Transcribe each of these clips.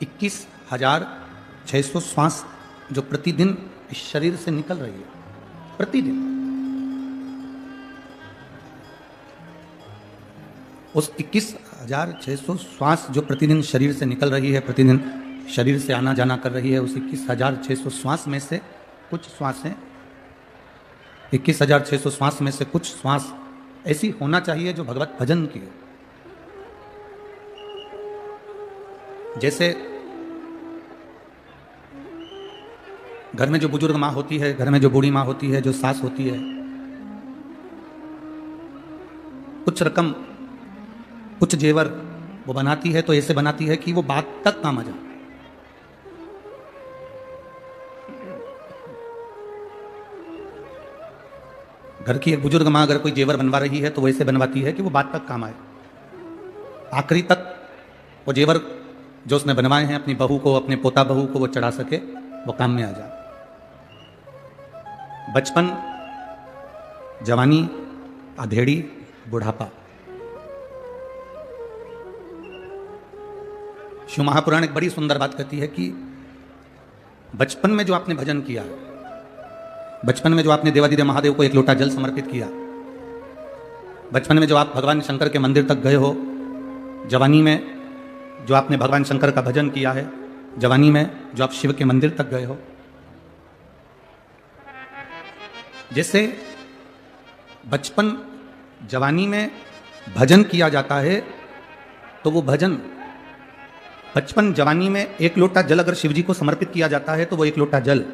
21,600 श्वास जो प्रतिदिन इस शरीर से निकल रही है, प्रतिदिन। उस 21,600 श्वास जो प्रतिदिन शरीर से निकल रही है, प्रतिदिन शरीर से आना जाना कर रही है, उस 21,600 श्वास में से कुछ श्वासें 21,600 श्वास में से कुछ श्वास ऐसी होना चाहिए जो भगवत भजन की हो। जैसे घर में जो बुजुर्ग माँ होती है, घर में जो बूढ़ी माँ होती है, जो सास होती है, कुछ रकम कुछ जेवर वो बनाती है तो ऐसे बनाती है कि वो बात तक काम आ जाए। घर की एक बुजुर्ग माँ अगर कोई जेवर बनवा रही है तो वो ऐसे बनवाती है कि वो बात तक काम आए, आखिरी तक वो जेवर जो उसने बनवाए हैं अपनी बहू को, अपने पोता बहू को वो चढ़ा सके, वो काम में आ जाए। बचपन, जवानी, अधेड़ी, बुढ़ापा। शिव महापुराण एक बड़ी सुंदर बात कहती है कि बचपन में जो आपने भजन किया, बचपन में जो आपने देवादिदेव महादेव को एक लोटा जल समर्पित किया, बचपन में जो आप भगवान शंकर के मंदिर तक गए हो, जवानी में जो आपने भगवान शंकर का भजन किया है, जवानी में जो आप शिव के मंदिर तक गए हो, जैसे बचपन जवानी में भजन किया जाता है, तो वो भजन बचपन जवानी में एक लोटा जल अगर शिव जी को समर्पित किया जाता है तो वो एक लोटा जल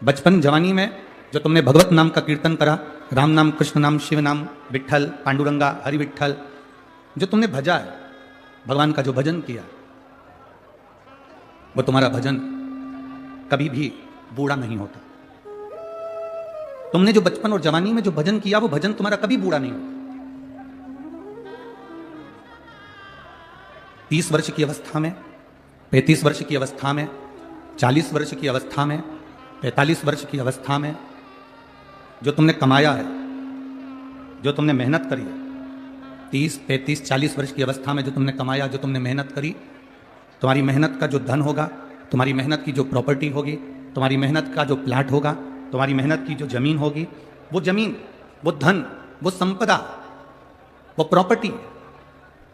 बचपन जवानी में जो तुमने भगवत नाम का कीर्तन करा, राम नाम, कृष्ण नाम, शिव नाम, विट्ठल, पांडुरंगा, हरि विट्ठल, जो तुमने भजा है, भगवान का जो भजन किया, वो तुम्हारा भजन कभी भी बूढ़ा नहीं होता। तुमने जो बचपन और जवानी में जो भजन किया, वो भजन तुम्हारा कभी बूढ़ा नहीं होता। 30 वर्ष की अवस्था में, 35 वर्ष की अवस्था में, 40 वर्ष की अवस्था में, 45 वर्ष की अवस्था में जो तुमने कमाया है, जो तुमने मेहनत करी है, 30, 35, 40 वर्ष की अवस्था में जो तुमने कमाया, जो तुमने मेहनत करी, तुम्हारी मेहनत का जो धन होगा, तुम्हारी मेहनत की जो प्रॉपर्टी होगी, तुम्हारी मेहनत का जो प्लाट होगा, तुम्हारी मेहनत की जो जमीन होगी, वो जमीन, वो धन, वो संपदा, वो प्रॉपर्टी,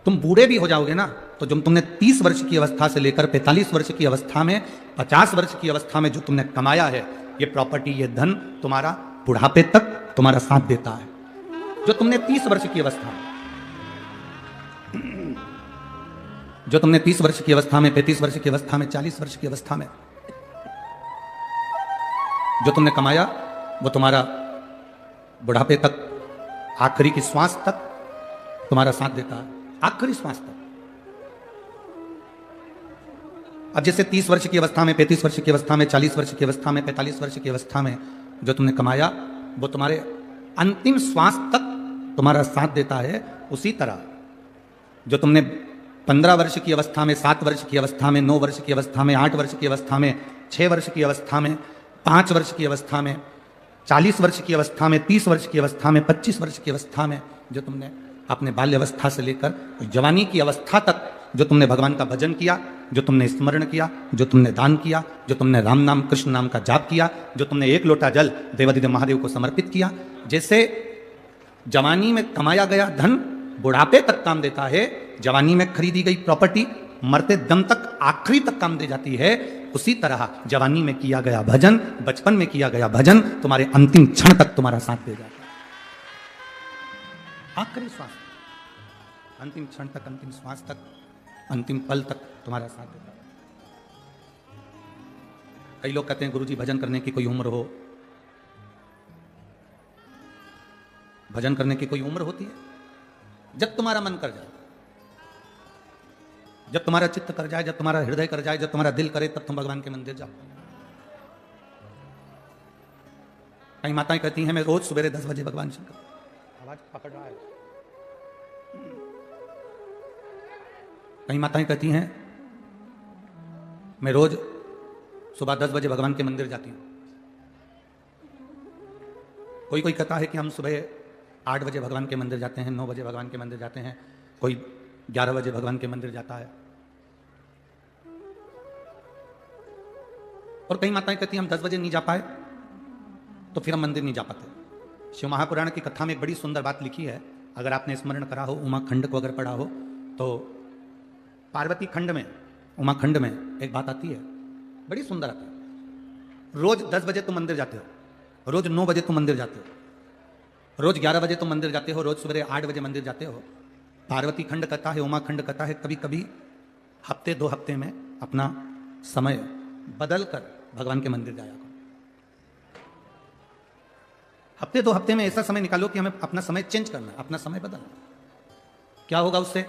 तुम बूढ़े भी हो जाओगे ना, तो जब तुमने 30 वर्ष की अवस्था से लेकर 45 वर्ष की अवस्था में, 50 वर्ष की अवस्था में जो तुमने कमाया है, ये प्रॉपर्टी, ये धन तुम्हारा बुढ़ापे तक तुम्हारा साथ देता है। जो तुमने 30 वर्ष की अवस्था में, जो तुमने 30 वर्ष की अवस्था में, 35 वर्ष की अवस्था में, 40 वर्ष की अवस्था में जो तुमने कमाया, वो तुम्हारा बुढ़ापे तक, आखिरी की श्वास तक तुम्हारा साथ देता है, आखिरी श्वास तक। अब जैसे 30 वर्ष की अवस्था में, 35 वर्ष की अवस्था में, 40 वर्ष की अवस्था में, 45 वर्ष की अवस्था में जो तुमने कमाया, वो तुम्हारे अंतिम श्वास तक तुम्हारा साथ देता है। उसी तरह जो तुमने 15 वर्ष की अवस्था में, 7 वर्ष की अवस्था में, 9 वर्ष की अवस्था में, 8 वर्ष की अवस्था में, 6 वर्ष की अवस्था में, 5 वर्ष की अवस्था में, 40 वर्ष की अवस्था में, 30 वर्ष की अवस्था में, 25 वर्ष की अवस्था में जो तुमने अपने बाल्य अवस्था से लेकर जवानी की अवस्था तक जो तुमने भगवान का भजन किया, जो तुमने स्मरण किया, जो तुमने दान किया, जो तुमने राम नाम, कृष्ण नाम का जाप किया, जो तुमने एक लोटा जल देवादिदेव महादेव को समर्पित किया, जैसे जवानी में कमाया गया धन बुढ़ापे तक काम देता है, जवानी में खरीदी गई प्रॉपर्टी मरते दम तक, आखिरी तक काम दे जाती है, उसी तरह जवानी में किया गया भजन, बचपन में किया गया भजन तुम्हारे अंतिम क्षण तक तुम्हारा साथ दे जाता है। आखिरी श्वास, अंतिम क्षण तक, अंतिम श्वास तक, अंतिम पल तक तुम्हारा साथ देता है। कई लोग कहते हैं गुरुजी भजन करने की कोई उम्र हो, भजन करने की कोई उम्र होती है? जब तुम्हारा मन कर जाए, जब तुम्हारा चित्त कर जाए, जब तुम्हारा हृदय कर जाए, जब तुम्हारा दिल करे, तब तुम भगवान के मंदिर जाओ। कई माताएं कहती हैं मैं रोज सवेरे 10 बजे भगवान शंकर, आवाज पकड़ रहा है। कई माताएं कहती हैं मैं रोज सुबह 10 बजे भगवान के मंदिर जाती हूं। कोई कोई कहता है कि हम सुबह 8 बजे भगवान के मंदिर जाते हैं, 9 बजे भगवान के मंदिर जाते हैं, कोई 11 बजे भगवान के मंदिर जाता है। और कई माताएं कहती हैं हम 10 बजे नहीं जा पाए तो फिर हम मंदिर नहीं जा पाते। शिव महापुराण की कथा में एक बड़ी सुंदर बात लिखी है, अगर आपने स्मरण करा हो, उमा खंड को अगर पढ़ा हो, तो पार्वती खंड में, उमा खंड में एक बात आती है, बड़ी सुंदर आती है। रोज 10 बजे तुम मंदिर जाते हो, रोज 9 बजे तुम मंदिर जाते हो, रोज 11 बजे तुम मंदिर जाते हो, रोज सवेरे 8 बजे मंदिर जाते हो। पार्वती खंड कहता है, उमा खंड कहता है, कभी कभी हफ्ते 2 हफ्ते में अपना समय बदल कर भगवान के मंदिर जाया करो। हफ्ते 2 हफ्ते में ऐसा समय निकालो कि हमें अपना समय चेंज करना है, अपना समय बदलना। क्या होगा उससे?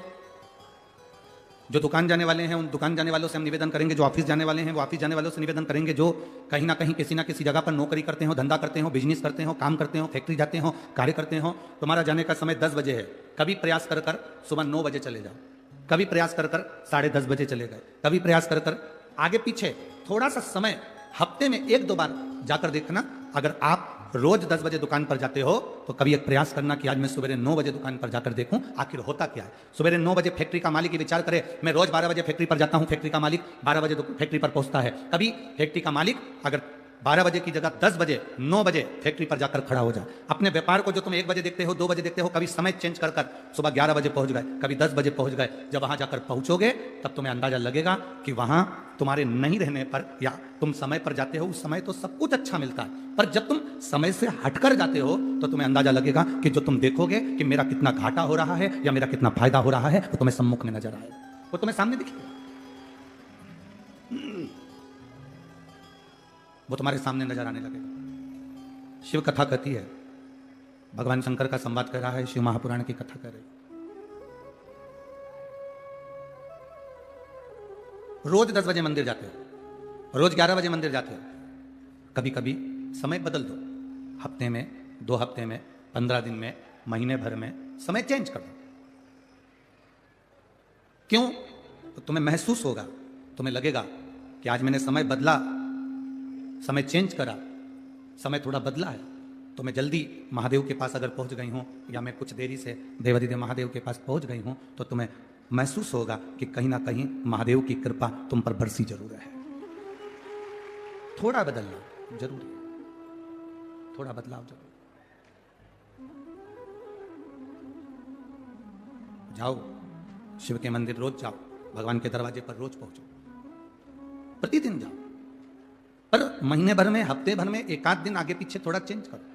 जो दुकान जाने वाले हैं उन दुकान जाने वालों से हम निवेदन करेंगे, जो ऑफिस जाने वाले हैं वो ऑफिस जाने वालों से निवेदन करेंगे, जो कहीं ना कहीं किसी ना किसी जगह पर नौकरी करते हो, धंधा करते हो, बिजनेस करते हो, काम करते हो, फैक्ट्री जाते हो, कार्य करते हो, तुम्हारा जाने का समय 10 बजे है। कभी प्रयास कर कर सुबह 9 बजे चले जाओ, कभी प्रयास कर कर 10:30 बजे चले गए, कभी प्रयास कर कर आगे पीछे थोड़ा सा समय हफ्ते में 1-2 बार जाकर देखना। अगर आप रोज 10 बजे दुकान पर जाते हो तो कभी एक प्रयास करना कि आज मैं सवेरे 9 बजे दुकान पर जाकर देखूं आखिर होता क्या है। सवेरे 9 बजे फैक्ट्री का मालिक ये विचार करे, मैं रोज 12 बजे फैक्ट्री पर जाता हूं, फैक्ट्री का मालिक 12 बजे फैक्ट्री पर पहुंचता है। कभी फैक्ट्री का मालिक अगर 12 बजे की जगह 10 बजे 9 बजे फैक्ट्री पर जाकर खड़ा हो जाए। अपने व्यापार को जो तुम 1 बजे देखते हो, 2 बजे देखते हो, कभी समय चेंज कर कर सुबह 11 बजे पहुंच गए, कभी 10 बजे पहुंच गए। जब वहां जाकर पहुंचोगे तब तुम्हें अंदाजा लगेगा कि वहां तुम्हारे नहीं रहने पर या तुम समय पर जाते हो, उस समय तो सब कुछ अच्छा मिलता है, पर जब तुम समय से हटकर जाते हो तो तुम्हें अंदाजा लगेगा कि जो तुम देखोगे कि मेरा कितना घाटा हो रहा है या मेरा कितना फायदा हो रहा है, वो तुम्हें सम्मुख में नजर आएगा, वो तुम्हें सामने दिखेगा, वो तुम्हारे सामने नजर आने लगेगा। शिव कथा कहती है, भगवान शंकर का संवाद कर रहा है, शिव महापुराण की कथा कर रही। रोज 10 बजे मंदिर जाते हो, रोज 11 बजे मंदिर जाते हो, कभी कभी समय बदल दो, हफ्ते में, 2 हफ्ते में, 15 दिन में, महीने भर में समय चेंज कर दो। क्यों? तो तुम्हें महसूस होगा, तुम्हें लगेगा कि आज मैंने समय बदला, समय चेंज करा, समय थोड़ा बदला है, तो मैं जल्दी महादेव के पास अगर पहुंच गई हूं या मैं कुछ देरी से देवाधिदेव महादेव के पास पहुंच गई हूं, तो तुम्हें महसूस होगा कि कहीं ना कहीं महादेव की कृपा तुम पर बरसी जरूर है। थोड़ा बदलना जरूरी है, थोड़ा बदलाव जरूरी। जाओ शिव के मंदिर, रोज जाओ, भगवान के दरवाजे पर रोज पहुंचो, प्रतिदिन जाओ, पर महीने भर में, हफ्ते भर में 1 आध दिन आगे पीछे थोड़ा चेंज करो।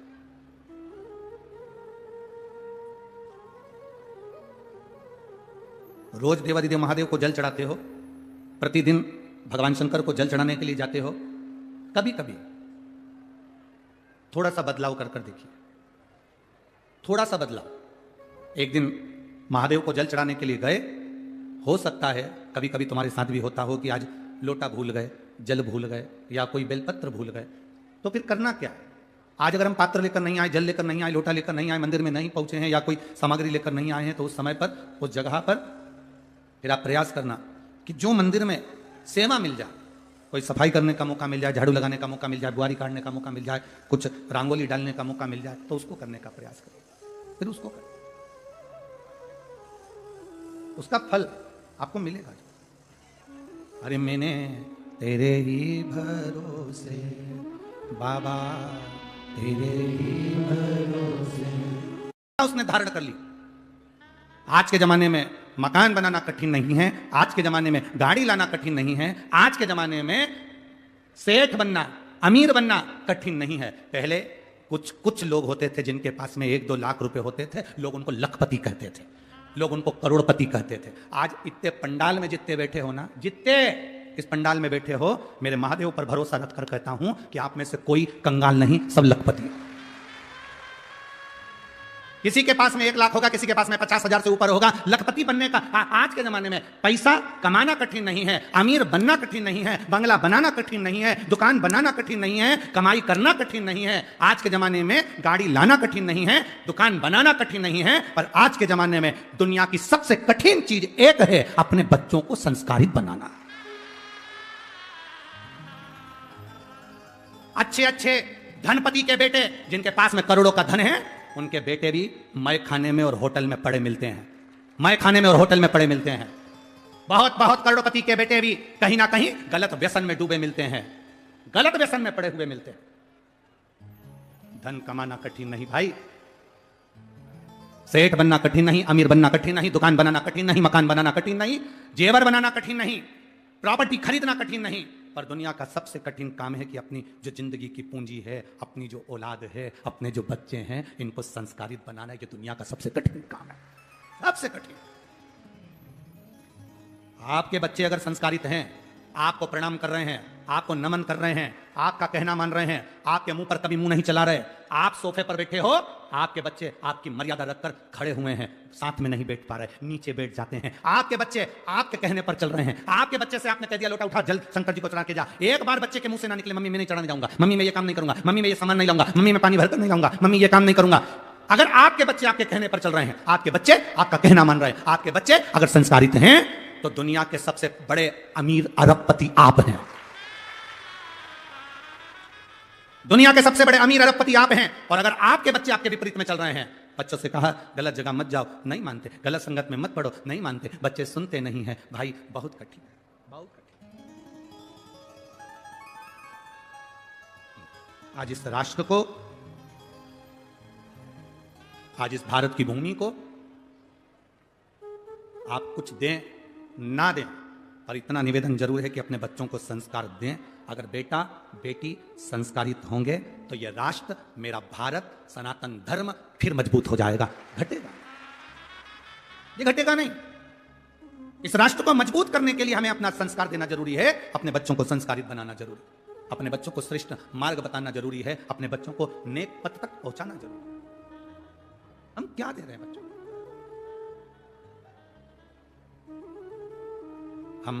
रोज देवाधिदेव महादेव को जल चढ़ाते हो, प्रतिदिन भगवान शंकर को जल चढ़ाने के लिए जाते हो, कभी कभी थोड़ा सा बदलाव कर कर देखिए, थोड़ा सा बदलाव। एक दिन महादेव को जल चढ़ाने के लिए गए, हो सकता है कभी कभी तुम्हारे साथ भी होता हो कि आज लोटा भूल गए, जल भूल गए या कोई बेलपत्र भूल गए, तो फिर करना क्या है? आज अगर हम पात्र लेकर नहीं आए, जल लेकर नहीं आए, लोटा लेकर नहीं आए, मंदिर में नहीं पहुंचे हैं या कोई सामग्री लेकर नहीं आए हैं, तो उस समय पर, उस जगह पर फिर आप प्रयास करना कि जो मंदिर में सेवा मिल जाए, कोई सफाई करने का मौका मिल जाए, झाड़ू लगाने का मौका मिल जाए, बुआरी काटने का मौका मिल जाए, कुछ रंगोली डालने का मौका मिल जाए, तो उसको करने का प्रयास करो, फिर उसको करो, उसका फल आपको मिलेगा। अरे मैंने तेरे ही भरोसे बाबा, तेरे ही भरोसे, उसने धारण कर ली। आज के जमाने में मकान बनाना कठिन नहीं है, आज के जमाने में गाड़ी लाना कठिन नहीं है, आज के जमाने में सेठ बनना, अमीर बनना कठिन नहीं है। पहले कुछ लोग होते थे जिनके पास में 1-2 लाख रुपए होते थे, लोग उनको लखपति कहते थे, लोग उनको करोड़पति कहते थे। आज इतने पंडाल में जितने बैठे हो ना, जितने इस पंडाल में बैठे हो, मेरे महादेव पर भरोसा रखकर कहता हूं कि आप में से कोई कंगाल नहीं, सब लखपति। किसी के पास में 1 लाख होगा, किसी के पास में 50,000 से ऊपर होगा। लखपति बनने का आज के जमाने में पैसा कमाना कठिन नहीं है, अमीर बनना कठिन नहीं है, बंगला बनाना कठिन नहीं है, दुकान बनाना कठिन नहीं है, कमाई करना कठिन नहीं है। आज के जमाने में गाड़ी लाना कठिन नहीं है, दुकान बनाना कठिन नहीं है, पर आज के जमाने में दुनिया की सबसे कठिन चीज एक है, अपने बच्चों को संस्कारित बनाना। अच्छे अच्छे धनपति के बेटे जिनके पास में करोड़ों का धन है, उनके बेटे भी मय खाने में और होटल में पड़े मिलते हैं, मय खाने में और होटल में पड़े मिलते हैं। बहुत बहुत करोड़पति के बेटे भी कहीं ना कहीं गलत व्यसन में डूबे मिलते हैं। गलत व्यसन में पड़े हुए मिलते हैं। धन कमाना कठिन नहीं भाई, सेठ बनना कठिन नहीं, अमीर बनना कठिन नहीं, दुकान बनाना कठिन नहीं, मकान बनाना कठिन नहीं, जेवर बनाना कठिन नहीं, प्रॉपर्टी खरीदना कठिन नहीं, पर दुनिया का सबसे कठिन काम है कि अपनी जो जिंदगी की पूंजी है, अपनी जो औलाद है, अपने जो बच्चे हैं, इनको संस्कारित बनाना, ये दुनिया का सबसे कठिन काम है, सबसे कठिन। आपके बच्चे अगर संस्कारित हैं, आपको प्रणाम कर रहे हैं, आपको नमन कर रहे हैं, आपका कहना मान रहे हैं, आपके मुंह पर कभी मुंह नहीं चला रहे, आप सोफे पर बैठे हो, आपके बच्चे आपकी मर्यादा रखकर खड़े हुए हैं, साथ में नहीं बैठ पा रहे, नीचे बैठ जाते हैं। आपके बच्चे आपके कहने पर चल रहे हैं। आपके बच्चे से आपने कह दिया लोटा उठा जल शंकर जी को चढ़ा के जा, एक बार बच्चे के मुंह से ना निकले मम्मी मैं नहीं चढ़ाने जाऊंगा, मम्मी मैं ये काम नहीं करूंगा, मम्मी मैं ये सामान नहीं लाऊंगा, मम्मी मैं पानी भरकर नहीं लाऊंगा, मम्मी ये काम नहीं करूंगा। अगर आपके बच्चे आपके कहने पर चल रहे हैं, आपके बच्चे आपका कहना मान रहे हैं, आपके बच्चे अगर संस्कारित हैं, तो दुनिया के सबसे बड़े अमीर अरबपति आप हैं। दुनिया के सबसे बड़े अमीर अरबपति आप हैं। और अगर आपके बच्चे आपके विपरीत में चल रहे हैं, बच्चों से कहा गलत जगह मत जाओ, नहीं मानते, गलत संगत में मत पड़ो, नहीं मानते, बच्चे सुनते नहीं हैं, भाई बहुत कठिन है, बहुत कठिन। आज इस राष्ट्र को, आज इस भारत की भूमि को आप कुछ दें ना दें, पर इतना निवेदन जरूर है कि अपने बच्चों को संस्कार दें। अगर बेटा बेटी संस्कारित होंगे तो यह राष्ट्र, मेरा भारत, सनातन धर्म फिर मजबूत हो जाएगा। घटेगा, ये घटेगा नहीं। इस राष्ट्र को मजबूत करने के लिए हमें अपना संस्कार देना जरूरी है, अपने बच्चों को संस्कारित बनाना जरूरी है, अपने बच्चों को श्रेष्ठ मार्ग बताना जरूरी है, अपने बच्चों को नेक पथ तक पहुंचाना जरूरी है। हम क्या दे रहे हैं बच्चों को? हम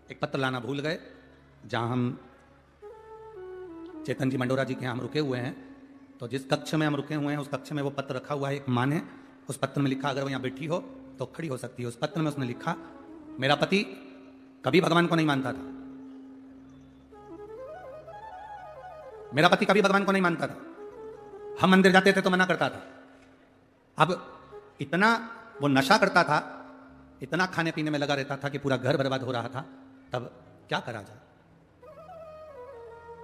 एक पत्र लाना भूल गए, जहां हम चेतन जी मंडोरा जी के यहाँ हम रुके हुए हैं, तो जिस कक्ष में हम रुके हुए हैं उस कक्ष में वो पत्र रखा हुआ है। एक माँ ने उस पत्र में लिखा, अगर वो यहाँ बैठी हो तो खड़ी हो सकती है। उस पत्र में उसने लिखा, मेरा पति कभी भगवान को नहीं मानता था, मेरा पति कभी भगवान को नहीं मानता था, हम मंदिर जाते थे तो मना करता था। अब इतना वो नशा करता था, इतना खाने पीने में लगा रहता था कि पूरा घर बर्बाद हो रहा था। तब क्या करा जाए,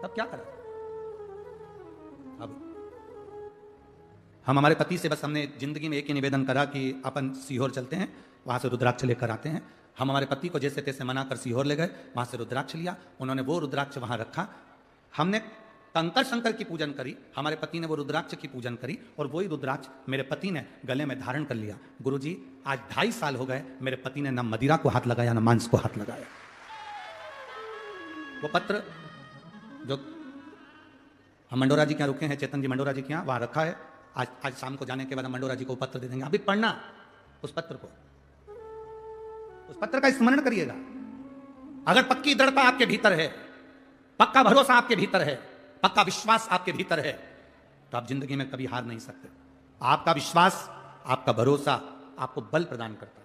तब क्या करा? अब हम हमारे पति से बस हमने जिंदगी में एक ही निवेदन करा कि अपन सीहोर चलते हैं, वहां से रुद्राक्ष लेकर आते हैं। हम हमारे पति को जैसे तैसे मना कर सीहोर ले गए, वहां से रुद्राक्ष लिया, उन्होंने वो रुद्राक्ष वहां रखा, हमने कंकर शंकर की पूजन करी, हमारे पति ने वो रुद्राक्ष की पूजन करी, और वही रुद्राक्ष मेरे पति ने गले में धारण कर लिया। गुरुजी, आज 2.5 साल हो गए, मेरे पति ने न मदिरा को हाथ लगाया, न मांस को हाथ लगाया। वो पत्र जो हम मंडोरा जी के यहाँ रुके हैं, चेतन जी मंडोरा जी के यहाँ, वहां रखा है। आज शाम को जाने के बाद हम मंडोरा जी को पत्र दे देंगे, अभी पढ़ना उस पत्र को, उस पत्र का स्मरण करिएगा। अगर पक्की दृढ़ता आपके भीतर है, पक्का भरोसा आपके भीतर है, पक्का विश्वास आपके भीतर है, तो आप जिंदगी में कभी हार नहीं सकते। आपका विश्वास, आपका भरोसा आपको बल प्रदान करता है।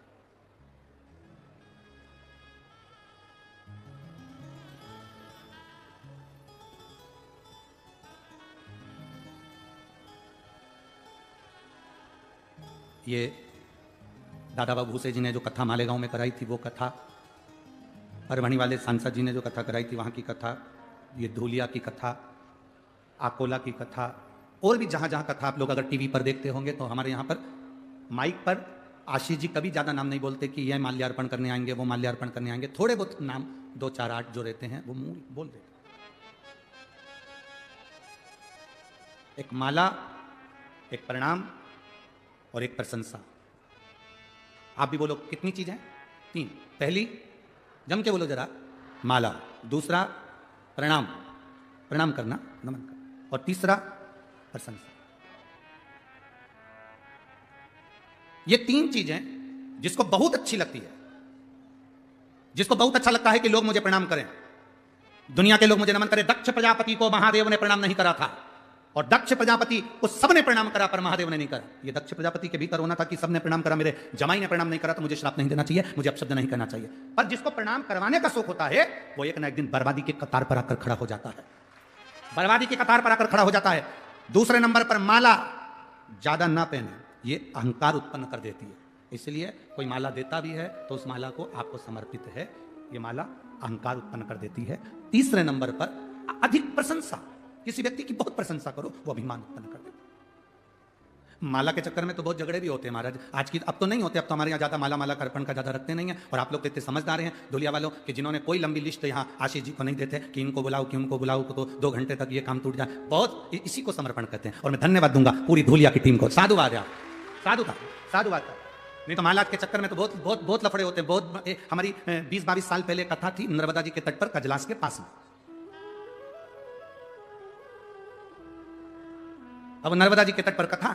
ये दादा बाबू भूसे जी ने जो कथा मालेगांव में कराई थी, वो कथा, परभणी वाले सांसद जी ने जो कथा कराई थी, वहाँ की कथा, ये धूलिया की कथा, आकोला की कथा, और भी जहाँ जहाँ कथा आप लोग अगर टीवी पर देखते होंगे, तो हमारे यहाँ पर माइक पर आशीष जी कभी ज़्यादा नाम नहीं बोलते कि यह माल्यार्पण करने आएंगे, वो माल्यार्पण करने आएंगे। थोड़े बहुत नाम 2, 4, 8 जो रहते हैं वो मुँह बोल देते। एक माला, एक प्रणाम और एक प्रशंसा। आप भी बोलो, कितनी चीजें? 3। पहली, जम के बोलो जरा, माला। दूसरा, प्रणाम, प्रणाम करना, नमन करना। और तीसरा, प्रशंसा। ये 3 चीजें जिसको बहुत अच्छी लगती है, जिसको बहुत अच्छा लगता है कि लोग मुझे प्रणाम करें, दुनिया के लोग मुझे नमन करें। दक्ष प्रजापति को महादेव ने प्रणाम नहीं करा था, और दक्ष प्रजापति को सबने प्रणाम करा, पर महादेव ने नहीं करा। ये दक्ष प्रजापति के भीतर होना था कि सबने प्रणाम करा, मेरे जमाई ने प्रणाम नहीं करा तो मुझे श्राप नहीं देना चाहिए, मुझे अपशब्द नहीं करना चाहिए। पर जिसको प्रणाम करवाने का शौक होता है, वो एक ना एक दिन बर्बादी की कतार पर आकर खड़ा हो जाता है, बर्बादी की कतार पर आकर खड़ा हो जाता है। दूसरे नंबर पर माला ज्यादा ना पहने, ये अहंकार उत्पन्न कर देती है, इसलिए कोई माला देता भी है तो उस माला को आपको समर्पित है, ये माला अहंकार उत्पन्न कर देती है। तीसरे नंबर पर अधिक प्रशंसा, किसी व्यक्ति की बहुत प्रशंसा करो, वो अभिमान उत्पन्न कर देता। माला के चक्कर में तो बहुत झगड़े भी होते हैं महाराज। आज की अब तो नहीं होते, अब तो हमारे यहाँ ज्यादा माला कर्पण का ज्यादा रखते नहीं है। और आप लोग तो इतने समझदार हैं धुलिया वालों कि जिन्होंने कोई लंबी लिस्ट यहाँ आशीष जी को नहीं देते कि इनको बुलाओ कि उनको बुलाओ तो 2 घंटे तक ये काम टूट जाए। बहुत इसी को समर्पण करते हैं और मैं धन्यवाद दूंगा पूरी धुलिया की टीम को। साधुवाद यार, साधुवाद। नहीं तो माला के चक्कर में तो बहुत बहुत बहुत लफड़े होते हैं। बहुत हमारी 20-22 साल पहले कथा थी नर्मदा जी के तट पर कजलास के पास में। अब नर्मदा जी के तट पर कथा,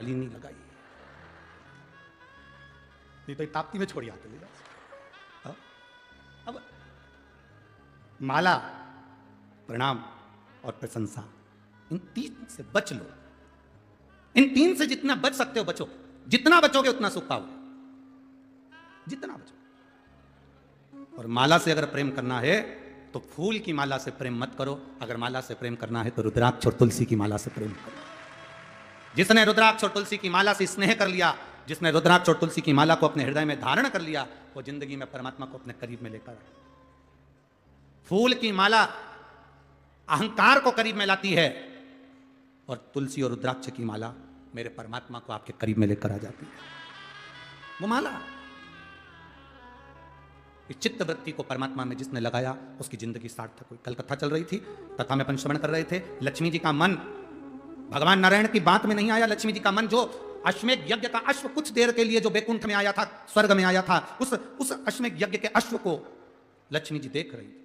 नहीं लगाई, नहीं तो ताप्ती में छोड़ी आते। अब माला, प्रणाम और प्रशंसा, इन 3 से बच लो। इन 3 से जितना बच सकते हो बचो। जितना बचोगे उतना सुख पाओगे, जितना बचो। और माला से अगर प्रेम करना है तो फूल की माला से प्रेम मत करो। अगर माला से प्रेम करना है तो रुद्राक्ष और तुलसी की माला से प्रेम करो। जिसने रुद्राक्ष और तुलसी की माला से स्नेह कर लिया, जिसने रुद्राक्ष और तुलसी की माला को अपने हृदय में धारण कर लिया, वो जिंदगी में परमात्मा को अपने करीब में लेकर आए। फूल की माला अहंकार को करीब में लाती है और तुलसी और रुद्राक्ष की माला मेरे परमात्मा को आपके करीब में लेकर आ जाती है। वो माला इस चित्त वृत्ति को परमात्मा में जिसने लगाया उसकी जिंदगी सार्थक हुई। कल कथा चल रही थी, कथा में अपन श्रवण कर रहे थे। लक्ष्मी जी का मन भगवान नारायण की बात में नहीं आया। लक्ष्मी जी का मन, जो अश्वमेध यज्ञ का अश्व कुछ देर के लिए जो बैकुंठ में आया था, स्वर्ग में आया था, उस अश्वमेध यज्ञ के अश्व को लक्ष्मी जी देख रही थी।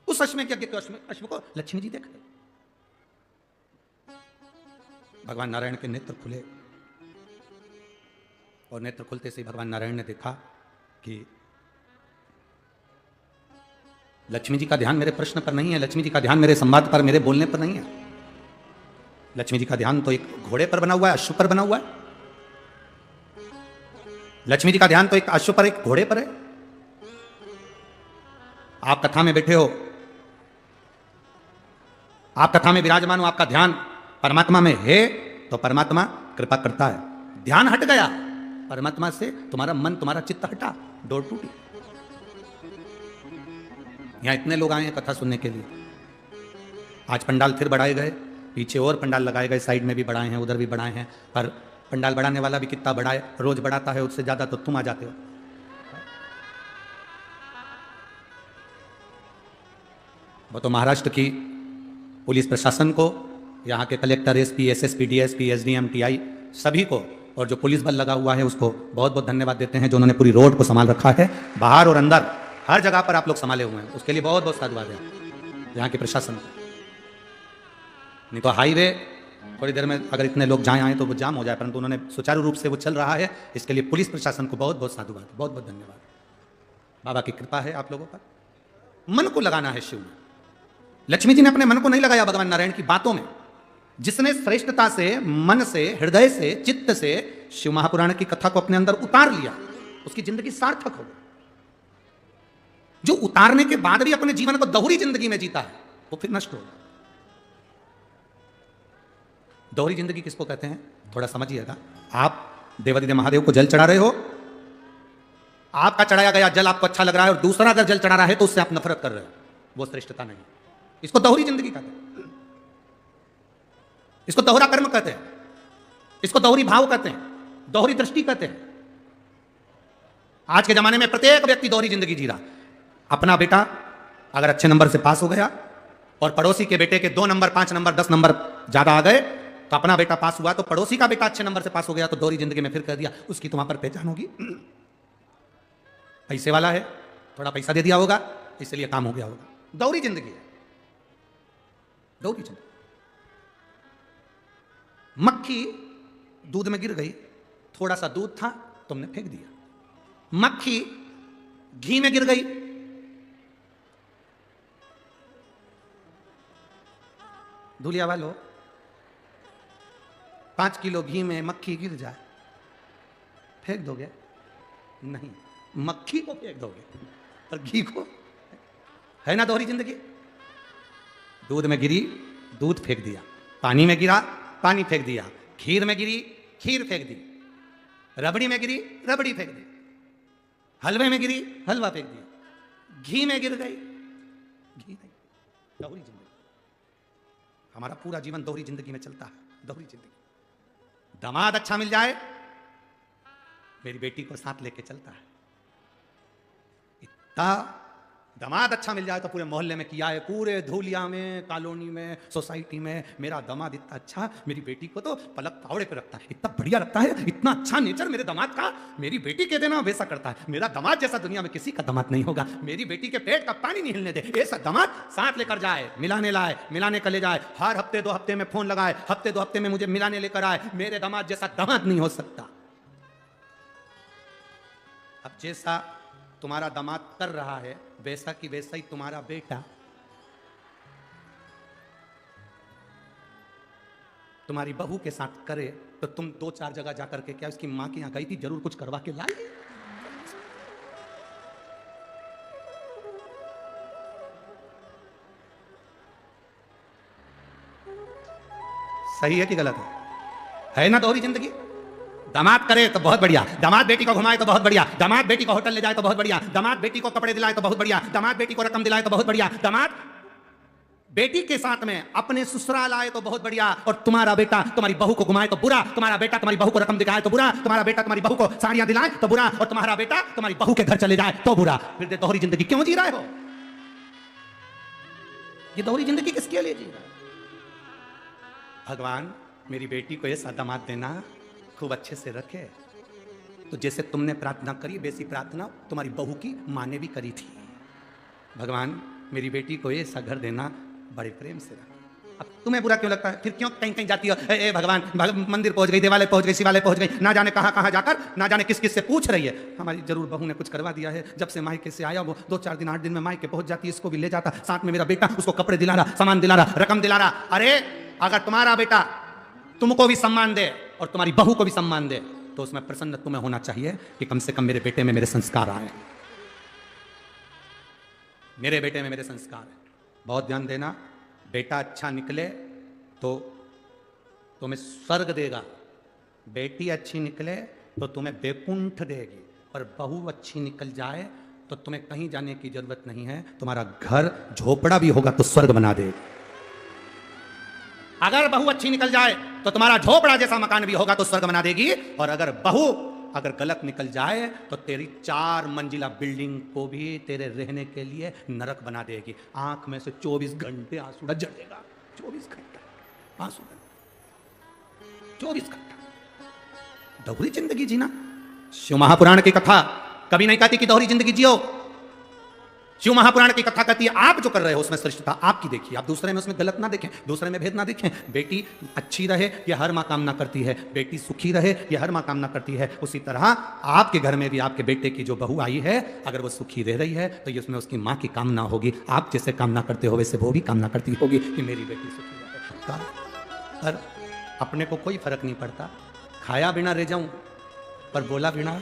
उस अश्वमेध यज्ञ के अश्व को लक्ष्मी जी देख रही। भगवान नारायण के नेत्र खुले और नेत्र खुलते से भगवान नारायण ने देखा कि लक्ष्मी जी का ध्यान मेरे प्रश्न पर नहीं है, लक्ष्मी जी का ध्यान मेरे संवाद पर, मेरे बोलने पर नहीं है। लक्ष्मी जी का ध्यान तो एक घोड़े पर बना हुआ है, अश्व पर बना हुआ है। लक्ष्मी जी का ध्यान तो एक अश्व पर, एक घोड़े पर है। आप कथा में बैठे हो, आप कथा में विराजमान हो, आपका ध्यान परमात्मा में है तो परमात्मा कृपा करता है। ध्यान हट गया परमात्मा से, तुम्हारा मन, तुम्हारा चित्त हटा, डोर टूटी। यहां इतने लोग आए हैं कथा सुनने के लिए। आज पंडाल फिर बढ़ाए गए, पीछे और पंडाल लगाए गए, साइड में भी बढ़ाए हैं, उधर भी बढ़ाए हैं। पर पंडाल बढ़ाने वाला भी कितना बढ़ाए, रोज बढ़ाता है, उससे ज्यादा तो तुम आ जाते हो। वो तो महाराष्ट्र की पुलिस प्रशासन को, यहाँ के collector, SP, SSP, DSP, SDM, TI सभी को, और जो पुलिस बल लगा हुआ है उसको बहुत बहुत धन्यवाद देते हैं, जो उन्होंने पूरी रोड को संभाल रखा है, बाहर और अंदर हर जगह पर आप लोग संभाले हुए हैं, उसके लिए बहुत बहुत साधुवाद है यहाँ के प्रशासन को। नहीं तो हाईवे थोड़ी देर में अगर इतने लोग जाए आए तो वो जाम हो जाए, परंतु उन्होंने सुचारू रूप से वो चल रहा है, इसके लिए पुलिस प्रशासन को बहुत बहुत साधुवाद, बहुत बहुत धन्यवाद। बाबा की कृपा है आप लोगों पर। मन को लगाना है शिव में। लक्ष्मी जी ने अपने मन को नहीं लगाया भगवान नारायण की बातों में। जिसने श्रेष्ठता से, मन से, हृदय से, चित्त से शिव महापुराण की कथा को अपने अंदर उतार लिया, उसकी जिंदगी सार्थक हो गई। जो उतारने के बाद भी अपने जीवन को दोहरी जिंदगी में जीता है वो फिर नष्ट होगा। दोहरी जिंदगी किसको कहते हैं थोड़ा समझिएगा। आप देवादिदेव महादेव को जल चढ़ा रहे हो, आपका चढ़ाया गया जल आपको अच्छा लग रहा है और दूसरा अगर जल चढ़ा रहा है तो उससे आप नफरत कर रहे हो, वो श्रेष्ठता नहीं। इसको दोहरी जिंदगी कहते हैं, इसको दोहरा कर्म कहते हैं, इसको दोहरी भाव कहते हैं, दोहरी दृष्टि कहते हैं। आज के जमाने में प्रत्येक व्यक्ति दोहरी जिंदगी जी रहा। अपना बेटा अगर अच्छे नंबर से पास हो गया और पड़ोसी के बेटे के 2 नंबर, 5 नंबर, 10 नंबर ज्यादा आ गए, तो अपना बेटा पास हुआ तो पड़ोसी का बेटा अच्छे नंबर से पास हो गया, तो दोहरी जिंदगी में फिर कह दिया उसकी तुम्हां पर पहचान होगी, पैसे वाला है, थोड़ा पैसा दे दिया होगा इसलिए काम हो गया होगा। दोहरी जिंदगी है, दोहरी जिंदगी। मक्खी दूध में गिर गई, थोड़ा सा दूध था तुमने फेंक दिया। मक्खी घी में गिर गई, धुलिया वालों 5 किलो घी में मक्खी गिर जाए फेंक दोगे? नहीं, मक्खी को फेंक दोगे पर घी को? है ना दोहरी जिंदगी। दूध में गिरी, दूध फेंक दिया, पानी में गिरा, पानी फेंक दिया, खीर में गिरी, खीर फेंक दी, रबड़ी में गिरी, रबड़ी फेंक दी, हलवे में गिरी, हलवा फेंक दिया, घी में गिर गई, घी नहीं। दोहरी जिंदगी। हमारा पूरा जीवन दोहरी जिंदगी में चलता है, दोहरी जिंदगी। दामाद अच्छा मिल जाए, मेरी बेटी को साथ लेके चलता है। इतना दामाद अच्छा मिल जाए तो पूरे मोहल्ले में किया है, पूरे धूलिया में, कॉलोनी में, सोसाइटी में, मेरा दामाद इतना अच्छा, मेरी बेटी को तो पलक फावड़े पे रखता है, इतना बढ़िया रखता है, इतना अच्छा नेचर मेरे दामाद का, मेरी बेटी के देना वैसा करता है। मेरा दामाद जैसा दुनिया में किसी का दामाद नहीं होगा, मेरी बेटी के पेट का पानी नहीं हिलने दे, ऐसा दामाद साथ लेकर जाए, मिलाने लाए, मिलाने कर ले जाए, हर हफ्ते 2 हफ्ते में फोन लगाए, हफ्ते 2 हफ्ते में मुझे मिलाने लेकर आए। मेरे दामाद जैसा दामाद नहीं हो सकता। अब जैसा तुम्हारा दामाद कर रहा है वैसा कि वैसा ही तुम्हारा बेटा तुम्हारी बहू के साथ करे, तो तुम 2-4 जगह जाकर के, क्या उसकी मां के यहां गई थी, जरूर कुछ करवा के लाई। सही है कि गलत है ना दोहरी जिंदगी। दामाद करे तो बहुत बढ़िया, दामाद बेटी को घुमाए तो बहुत बढ़िया, दामाद बेटी को होटल ले जाए तो बहुत बढ़िया, दामाद बेटी को कपड़े दिलाए तो बहुत बढ़िया, दामाद बेटी को रकम दिलाए तो बहुत बढ़िया, दामाद बेटी के साथ में अपने ससुराल आए तो बहुत बढ़िया, और तुम्हारा बेटा तुम्हारी बहू को घुमाए तो बुरा, तुम्हारा बेटा तुम्हारी बहू को रकम दिखाए तो बुरा, तुम्हारा बेटा तुम्हारी बहू को साड़ियां दिलाए तो बुरा, और तुम्हारा बेटा तुम्हारी बहू के घर चले जाए तो बुरा। फिर दोहरी जिंदगी क्यों जी रहे हो? ये दोहरी जिंदगी किसके लिए जी रहे हो? भगवान मेरी बेटी को ऐसा दामाद देना, खूब अच्छे से रखे, तो जैसे तुमने प्रार्थना करी वैसी प्रार्थना तुम्हारी बहू की मां ने भी करी थी। भगवान मेरी बेटी को ऐसा घर देना, बड़े प्रेम से रखे। अब तुम्हें बुरा क्यों लगता है? फिर क्यों कहीं कहीं जाती हो, ए भगवान, मंदिर पहुंच गई, देवालय पहुंच गई, शिवालय पहुंच गई, ना जाने कहां कहां जाकर, ना जाने किस किस से पूछ रही है। हमारी जरूर बहू ने कुछ करवा दिया है, जब से मायके से आया वो 2-4 दिन 8 दिन में मायके पहुंच जाती है, इसको भी ले जाता, साथ में मेरा बेटा उसको कपड़े दिला रहा, सामान दिला रहा, रकम दिला रहा। अरे अगर तुम्हारा बेटा तुमको भी सम्मान दे और तुम्हारी बहू को भी सम्मान दे, तो उसमें प्रसन्न तुम्हें होना चाहिए कि कम से कम मेरे बेटे में मेरे संस्कार आए, मेरे बेटे में मेरे संस्कार है। बहुत ध्यान देना, बेटा अच्छा निकले तो तुम्हें स्वर्ग देगा, बेटी अच्छी निकले तो तुम्हें बैकुंठ देगी, और बहू अच्छी निकल जाए तो तुम्हें कहीं जाने की जरूरत नहीं है, तुम्हारा घर झोपड़ा भी होगा तो स्वर्ग बना देगी। अगर बहू अच्छी निकल जाए तो तुम्हारा झोपड़ा जैसा मकान भी होगा तो स्वर्ग बना देगी, और अगर बहू अगर गलत निकल जाए तो तेरी 4 मंजिला बिल्डिंग को भी तेरे रहने के लिए नरक बना देगी। आंख में से 24 घंटे आंसू झड़ेगा। 24 घंटा आंसू बहे, 24 घंटा दोहरी जिंदगी जीना। शिव महापुराण की कथा कभी नहीं कहती कि दोहरी जिंदगी जियो। शिव महापुराण की कथा कहती है आप जो कर रहे हो उसमें श्रेष्ठता आपकी देखिए, आप दूसरे में उसमें गलत ना देखें, दूसरे में भेद ना देखें। बेटी अच्छी रहे ये हर माँ कामना करती है, बेटी सुखी रहे ये हर माँ कामना करती है। उसी तरह आपके घर में भी आपके बेटे की जो बहू आई है अगर वो सुखी रह रही है तो ये उसमें उसकी माँ की कामना होगी। आप जैसे कामना करते हो वैसे वो भी कामना करती होगी कि मेरी बेटी सुखी रहे। पर अपने को कोई फर्क नहीं पड़ता, खाया बिना रह जाऊं पर बोला बिना।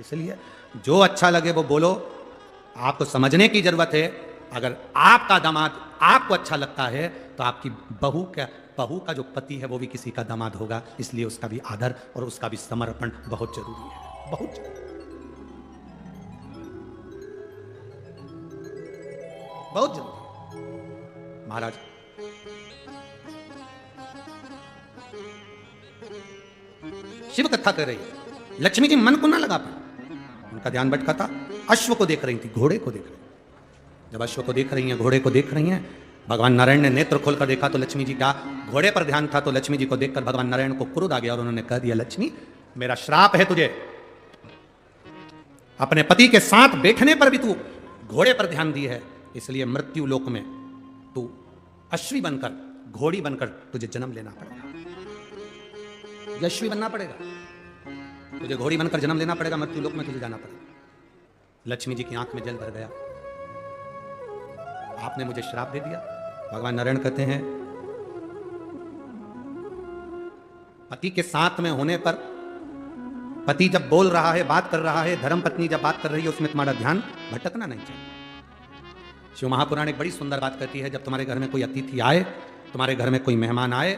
इसलिए जो अच्छा लगे वो बोलो। आपको समझने की जरूरत है, अगर आपका दामाद आपको अच्छा लगता है तो आपकी बहू का जो पति है वो भी किसी का दामाद होगा। इसलिए उसका भी आदर और उसका भी समर्पण बहुत जरूरी है, बहुत जरूरी, बहुत जरूरी। महाराज शिव कथा कर रही है, लक्ष्मी जी मन को ना लगा पाए, उनका ध्यान भटका था। अश्व को देख रही थी, घोड़े को देख रही। जब अश्व को देख रही हैं, घोड़े को देख रही हैं, भगवान नारायण ने नेत्र खोलकर देखा तो लक्ष्मी जी का घोड़े पर ध्यान था। तो लक्ष्मी जी को देखकर भगवान नारायण को क्रोध आ गया और उन्होंने कह दिया, लक्ष्मी मेरा श्राप है तुझे, अपने पति के साथ बैठने पर भी तू घोड़े पर ध्यान दी है, इसलिए मृत्यु लोक में तू अश्वी बनकर, घोड़ी बनकर तुझे जन्म लेना पड़ेगा। अश्वी बनना पड़ेगा तुझे, घोड़ी बनकर जन्म लेना पड़ेगा, मृत्यु लोक में तुझे जाना पड़ेगा। लक्ष्मी जी की आंख में जल भर गया, आपने मुझे श्राप दे दिया। भगवान नारायण कहते हैं पति के साथ में होने पर, पति जब बोल रहा है, बात कर रहा है, धर्म पत्नी जब बात कर रही है, उसमें तुम्हारा ध्यान भटकना नहीं चाहिए। शिव महापुराण एक बड़ी सुंदर बात कहती है, जब तुम्हारे घर में कोई अतिथि आए, तुम्हारे घर में कोई मेहमान आए,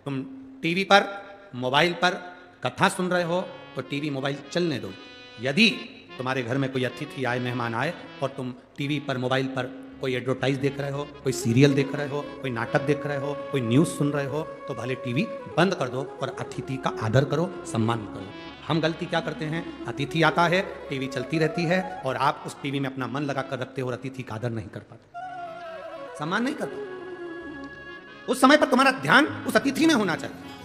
तुम टीवी पर, मोबाइल पर कथा सुन रहे हो तो टीवी मोबाइल चलने दो। यदि तुम्हारे घर में कोई अतिथि आए, मेहमान आए और तुम टीवी पर, मोबाइल पर कोई एडवर्टाइज देख रहे हो, कोई सीरियल देख रहे हो, कोई नाटक देख रहे हो, कोई न्यूज़ सुन रहे हो, तो भले टीवी बंद कर दो और अतिथि का आदर करो, सम्मान करो। हम गलती क्या करते हैं, अतिथि आता है, टीवी चलती रहती है और आप उस टीवी में अपना मन लगा कर रखते हो और अतिथि का आदर नहीं कर पाते, सम्मान नहीं करते। उस समय पर तुम्हारा ध्यान उस अतिथि में होना चाहिए।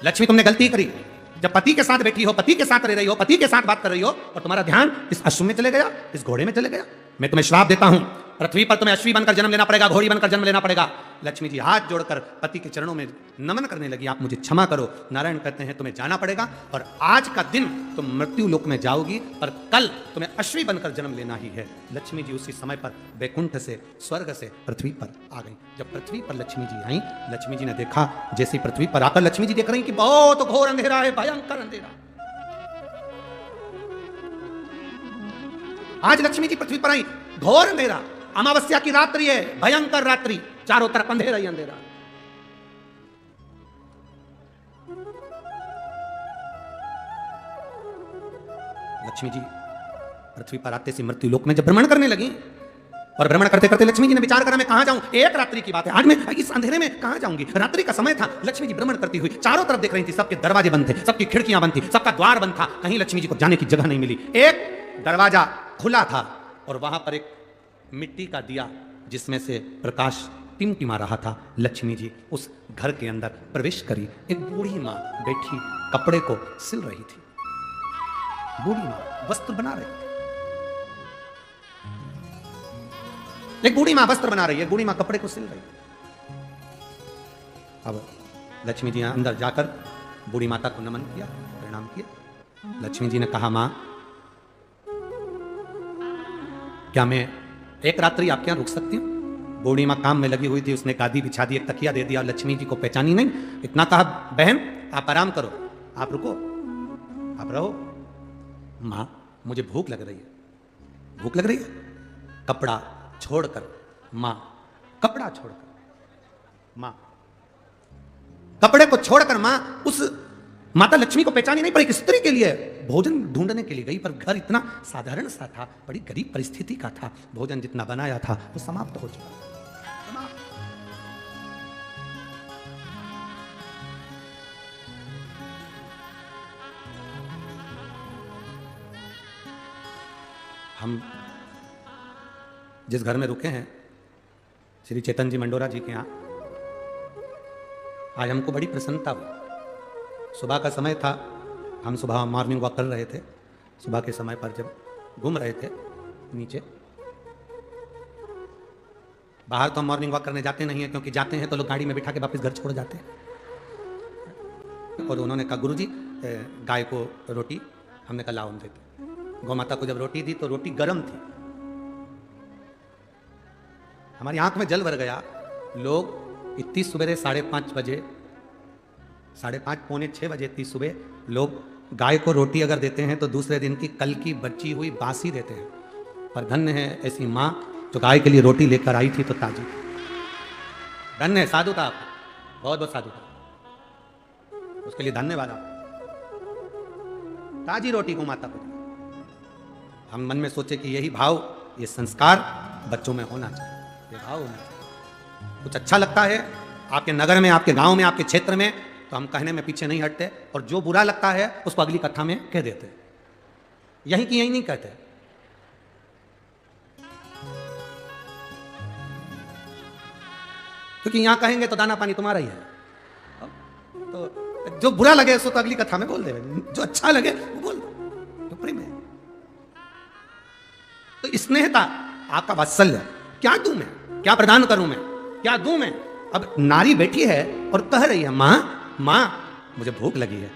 लक्ष्मी तुमने गलती करी, जब पति के साथ बैठी हो, पति के साथ रह रही हो, पति के साथ बात कर रही हो और तुम्हारा ध्यान इस अश्व में चले गया, इस घोड़े में चले गया। मैं तुम्हें श्राप देता हूं, पृथ्वी पर तुम्हें अश्वी बनकर जन्म लेना पड़ेगा, घोड़ी बनकर जन्म लेना पड़ेगा। लक्ष्मी जी हाथ जोड़कर पति के चरणों में नमन करने लगी, आप मुझे क्षमा करो। नारायण कहते हैं तुम्हें जाना पड़ेगा और आज का दिन तुम मृत्यु लोक में जाओगी, पर कल तुम्हें अश्वी बनकर जन्म लेना ही है। लक्ष्मी जी उसी समय पर वैकुंठ से, स्वर्ग से पृथ्वी पर आ गई। जब पृथ्वी पर लक्ष्मी जी आई, लक्ष्मी जी ने देखा, जैसी पृथ्वी पर आकर लक्ष्मी जी देख रही कि बहुत घोर अंधेरा है, भयंकर अंधेरा। आज लक्ष्मी जी पृथ्वी पर आई, घोर अंधेरा, अमावस्या की रात्रि है, भयंकर रात्रि, चारों तरफ अंधेरा ही अंधेरा। लक्ष्मी जी पृथ्वी पर आते से मृत्यु लोक में जब भ्रमण करने लगी और भ्रमण करते करते लक्ष्मी जी ने विचार करा मैं कहां जाऊं, एक रात्रि की बात है, आज मैं इस अंधेरे में कहां जाऊंगी। रात्रि का समय था, लक्ष्मी जी भ्रमण करती हुई चारों तरफ देख रही थी, सबके दरवाजे बंद थे, सबकी खिड़कियां बंद थी, सबका द्वार बंद था, कहीं लक्ष्मी जी को जाने की जगह नहीं मिली। एक दरवाजा खुला था और वहां पर एक मिट्टी का दिया जिसमें से प्रकाश टिमटिमा रहा था। लक्ष्मी जी उस घर के अंदर प्रवेश करी। एक बूढ़ी मां बैठी कपड़े को सिल रही थी, बूढ़ी मां वस्त्र बना रही थी। एक बूढ़ी मां वस्त्र बना रही है, बूढ़ी मां कपड़े को सिल रही है। अब लक्ष्मी जी अंदर जाकर बूढ़ी माता को नमन किया, प्रणाम किया। लक्ष्मी जी ने कहा मां क्या मैं एक रात्रि आपके यहां रुक सकती हूं? बूढ़ी मां काम में लगी हुई थी, उसने गादी बिछा दी, एक तकिया दे दिया, लक्ष्मी जी को पहचानी नहीं, इतना कहा बहन आप आराम करो, आप रुको, आप रहो। मां मुझे भूख लग रही है, भूख लग रही है। कपड़ा छोड़कर मां, कपड़ा छोड़कर मां, कपड़े को छोड़कर मां उस माता लक्ष्मी को पहचानी नहीं, पर एक स्त्री के लिए भोजन ढूंढने के लिए गई, पर घर इतना साधारण सा था, बड़ी गरीब परिस्थिति का था, भोजन जितना बनाया था वो समाप्त हो चुका। हम जिस घर में रुके हैं श्री चेतन जी मंडोरा जी के यहाँ आज हमको बड़ी प्रसन्नता हुई। सुबह का समय था, हम सुबह मॉर्निंग वॉक कर रहे थे। सुबह के समय पर जब घूम रहे थे नीचे, बाहर तो हम मॉर्निंग वॉक करने जाते नहीं है, क्योंकि जाते हैं तो लोग गाड़ी में बिठा के वापस घर छोड़ जाते हैं। और उन्होंने कहा गुरुजी गाय को रोटी, हमने कहा लाओ हम देते। गौ माता को जब रोटी दी तो रोटी गर्म थी, हमारी आंख में जल भर गया। लोग इतनी सवेरे 5:30 बजे, 5:30 पौने 6 बजे इतनी सुबह लोग गाय को रोटी अगर देते हैं तो दूसरे दिन की कल की बची हुई बासी देते हैं। पर धन्य है ऐसी माँ जो गाय के लिए रोटी लेकर आई थी तो ताजी। धन्य है, साधु था आपको, बहुत बहुत साधु था, उसके लिए धन्यवाद आप। ताजी रोटी को माता को दी। हम मन में सोचे कि यही भाव, ये संस्कार बच्चों में होना चाहिए, ये भाव होना चाहिए। कुछ अच्छा लगता है आपके नगर में, आपके गांव में, आपके क्षेत्र में, तो हम कहने में पीछे नहीं हटते, और जो बुरा लगता है उसको अगली कथा में कह देते, यही कि यही नहीं कहते। क्योंकि यहां कहेंगे तो दाना पानी तुम्हारा ही है, तो जो बुरा लगे उसको तो अगली कथा में बोल दे, जो अच्छा लगे वो बोल दो, तो प्रेम है। तो स्नेहता, आपका वात्सल्य, क्या दूं मैं, क्या प्रदान करूं मैं, क्या दूं मैं। अब नारी बैठी है और कह रही है मां मां मुझे भूख लगी है।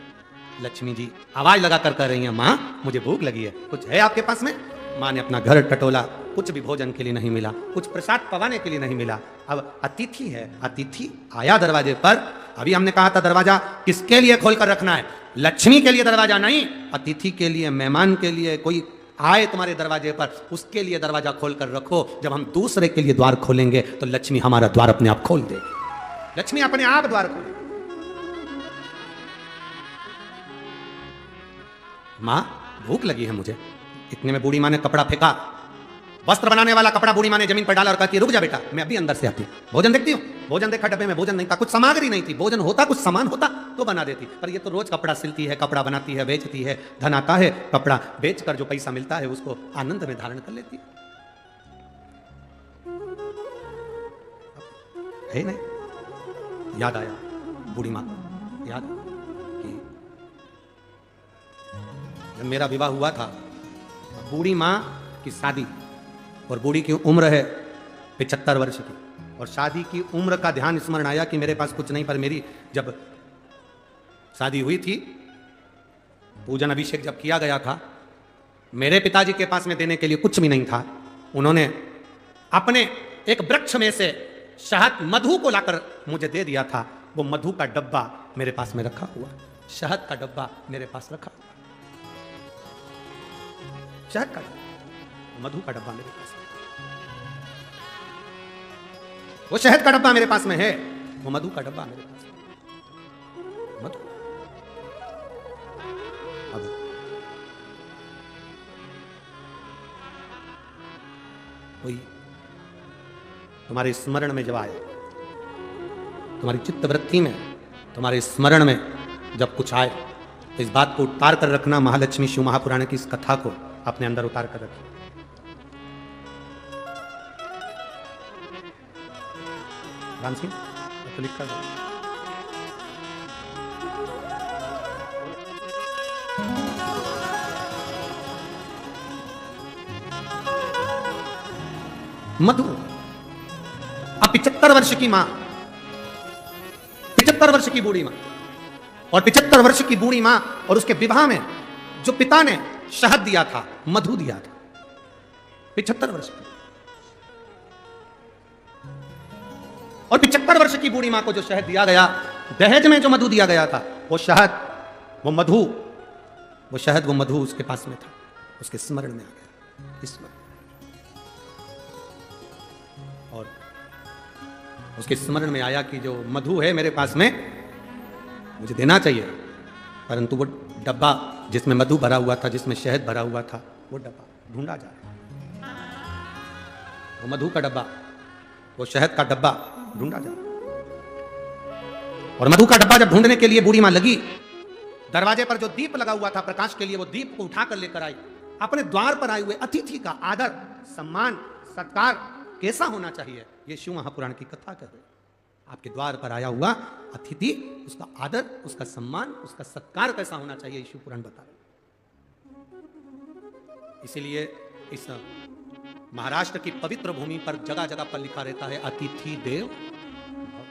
लक्ष्मी जी आवाज लगा कर कह रही है मां मुझे भूख लगी है, कुछ है आपके पास में। मां ने अपना घर टटोला, कुछ भी भोजन के लिए नहीं मिला, कुछ प्रसाद पवाने के लिए नहीं मिला। अब अतिथि है, अतिथि आया दरवाजे पर। अभी हमने कहा था दरवाजा किसके लिए खोलकर रखना है, लक्ष्मी के लिए दरवाजा नहीं, अतिथि के लिए, मेहमान के लिए। कोई आए तुम्हारे दरवाजे पर, उसके लिए दरवाजा खोलकर रखो। जब हम दूसरे के लिए द्वार खोलेंगे तो लक्ष्मी हमारा द्वार अपने आप खोल देगी, लक्ष्मी अपने आप द्वार खोलेगी। मां भूख लगी है मुझे। इतने में बूढ़ी मां ने कपड़ा फेंका, वस्त्र बनाने वाला कपड़ा बूढ़ी मां ने जमीन पर डाला और कहती है रुक जा बेटा, मैं अभी अंदर से आती हूं। भोजन देखती हूँ, भोजन देखा, डब्बे में भोजन नहीं था, कुछ सामग्री नहीं थी। भोजन होता, कुछ सामान होता तो बना देती, पर ये तो रोज कपड़ा सिलती है, कपड़ा बनाती है, बेचती है, धन आता है, कपड़ा बेचकर जो पैसा मिलता है उसको आनंद में धारण कर लेती है नहीं। याद आया बूढ़ी मां को, याद कि जब मेरा विवाह हुआ था, बूढ़ी मां की शादी, और बूढ़ी की उम्र है 75 वर्ष की, और शादी की उम्र का ध्यान स्मरण आया कि मेरे पास कुछ नहीं। पर मेरी जब शादी हुई थी, पूजन अभिषेक जब किया गया था, मेरे पिताजी के पास में देने के लिए कुछ भी नहीं था। उन्होंने अपने एक वृक्ष में से शहद मधु को लाकर मुझे दे दिया था। वो मधु का डब्बा मेरे पास में रखा हुआ, शहद का डब्बा मेरे पास रखा हुआ, शहद का मधु का डब्बा मेरे पास, वो शहद का डब्बा मेरे पास में है, वो मधु का डब्बा मेरे पास में, मधु। अब कोई तुम्हारे स्मरण में जब आए, तुम्हारी चित्तवृत्ति में, तुम्हारे स्मरण में जब कुछ आए, तो इस बात को उतार कर रखना। महालक्ष्मी शिव महापुराण की इस कथा को अपने अंदर उतार कर रखिए। राम सिंह तो लिख कर मधु। अब 75 वर्ष की मां, 75 वर्ष की बूढ़ी मां, और 75 वर्ष की बूढ़ी मां, और उसके विवाह में जो पिता ने शहद दिया था, मधु दिया था, 75 वर्ष की, और 75 वर्ष की बूढ़ी मां को जो शहद दिया गया, दहेज में जो मधु दिया गया था, वो शहद, वो मधु, वो शहद, वो मधु उसके पास में था, उसके स्मरण में आ गया, स्मरण। और उसके स्मरण में आया कि जो मधु है मेरे पास में, मुझे देना चाहिए, परंतु वो डब्बा जिसमें मधु भरा हुआ था, जिसमें शहद भरा हुआ था, वो डब्बा ढूंढा जा रहा है। वो मधु का डब्बा, वो शहद का डब्बा ढूंढा जा रहा है। और मधु का डब्बा जब ढूंढने के लिए बूढ़ी मां लगी, दरवाजे पर जो दीप लगा हुआ था प्रकाश के लिए, वो दीप को उठाकर लेकर आई। अपने द्वार पर आए हुए अतिथि का आदर, सम्मान, सत्कार कैसा होना चाहिए, ये शिव महापुराण की कथा कर रहे। आपके द्वार पर आया हुआ अतिथि, उसका आदर, उसका सम्मान, उसका सत्कार कैसा होना चाहिए, शिव पुराण बता रहे। इसीलिए इस महाराष्ट्र की पवित्र भूमि पर जगह जगह पर लिखा रहता है अतिथि देव भव।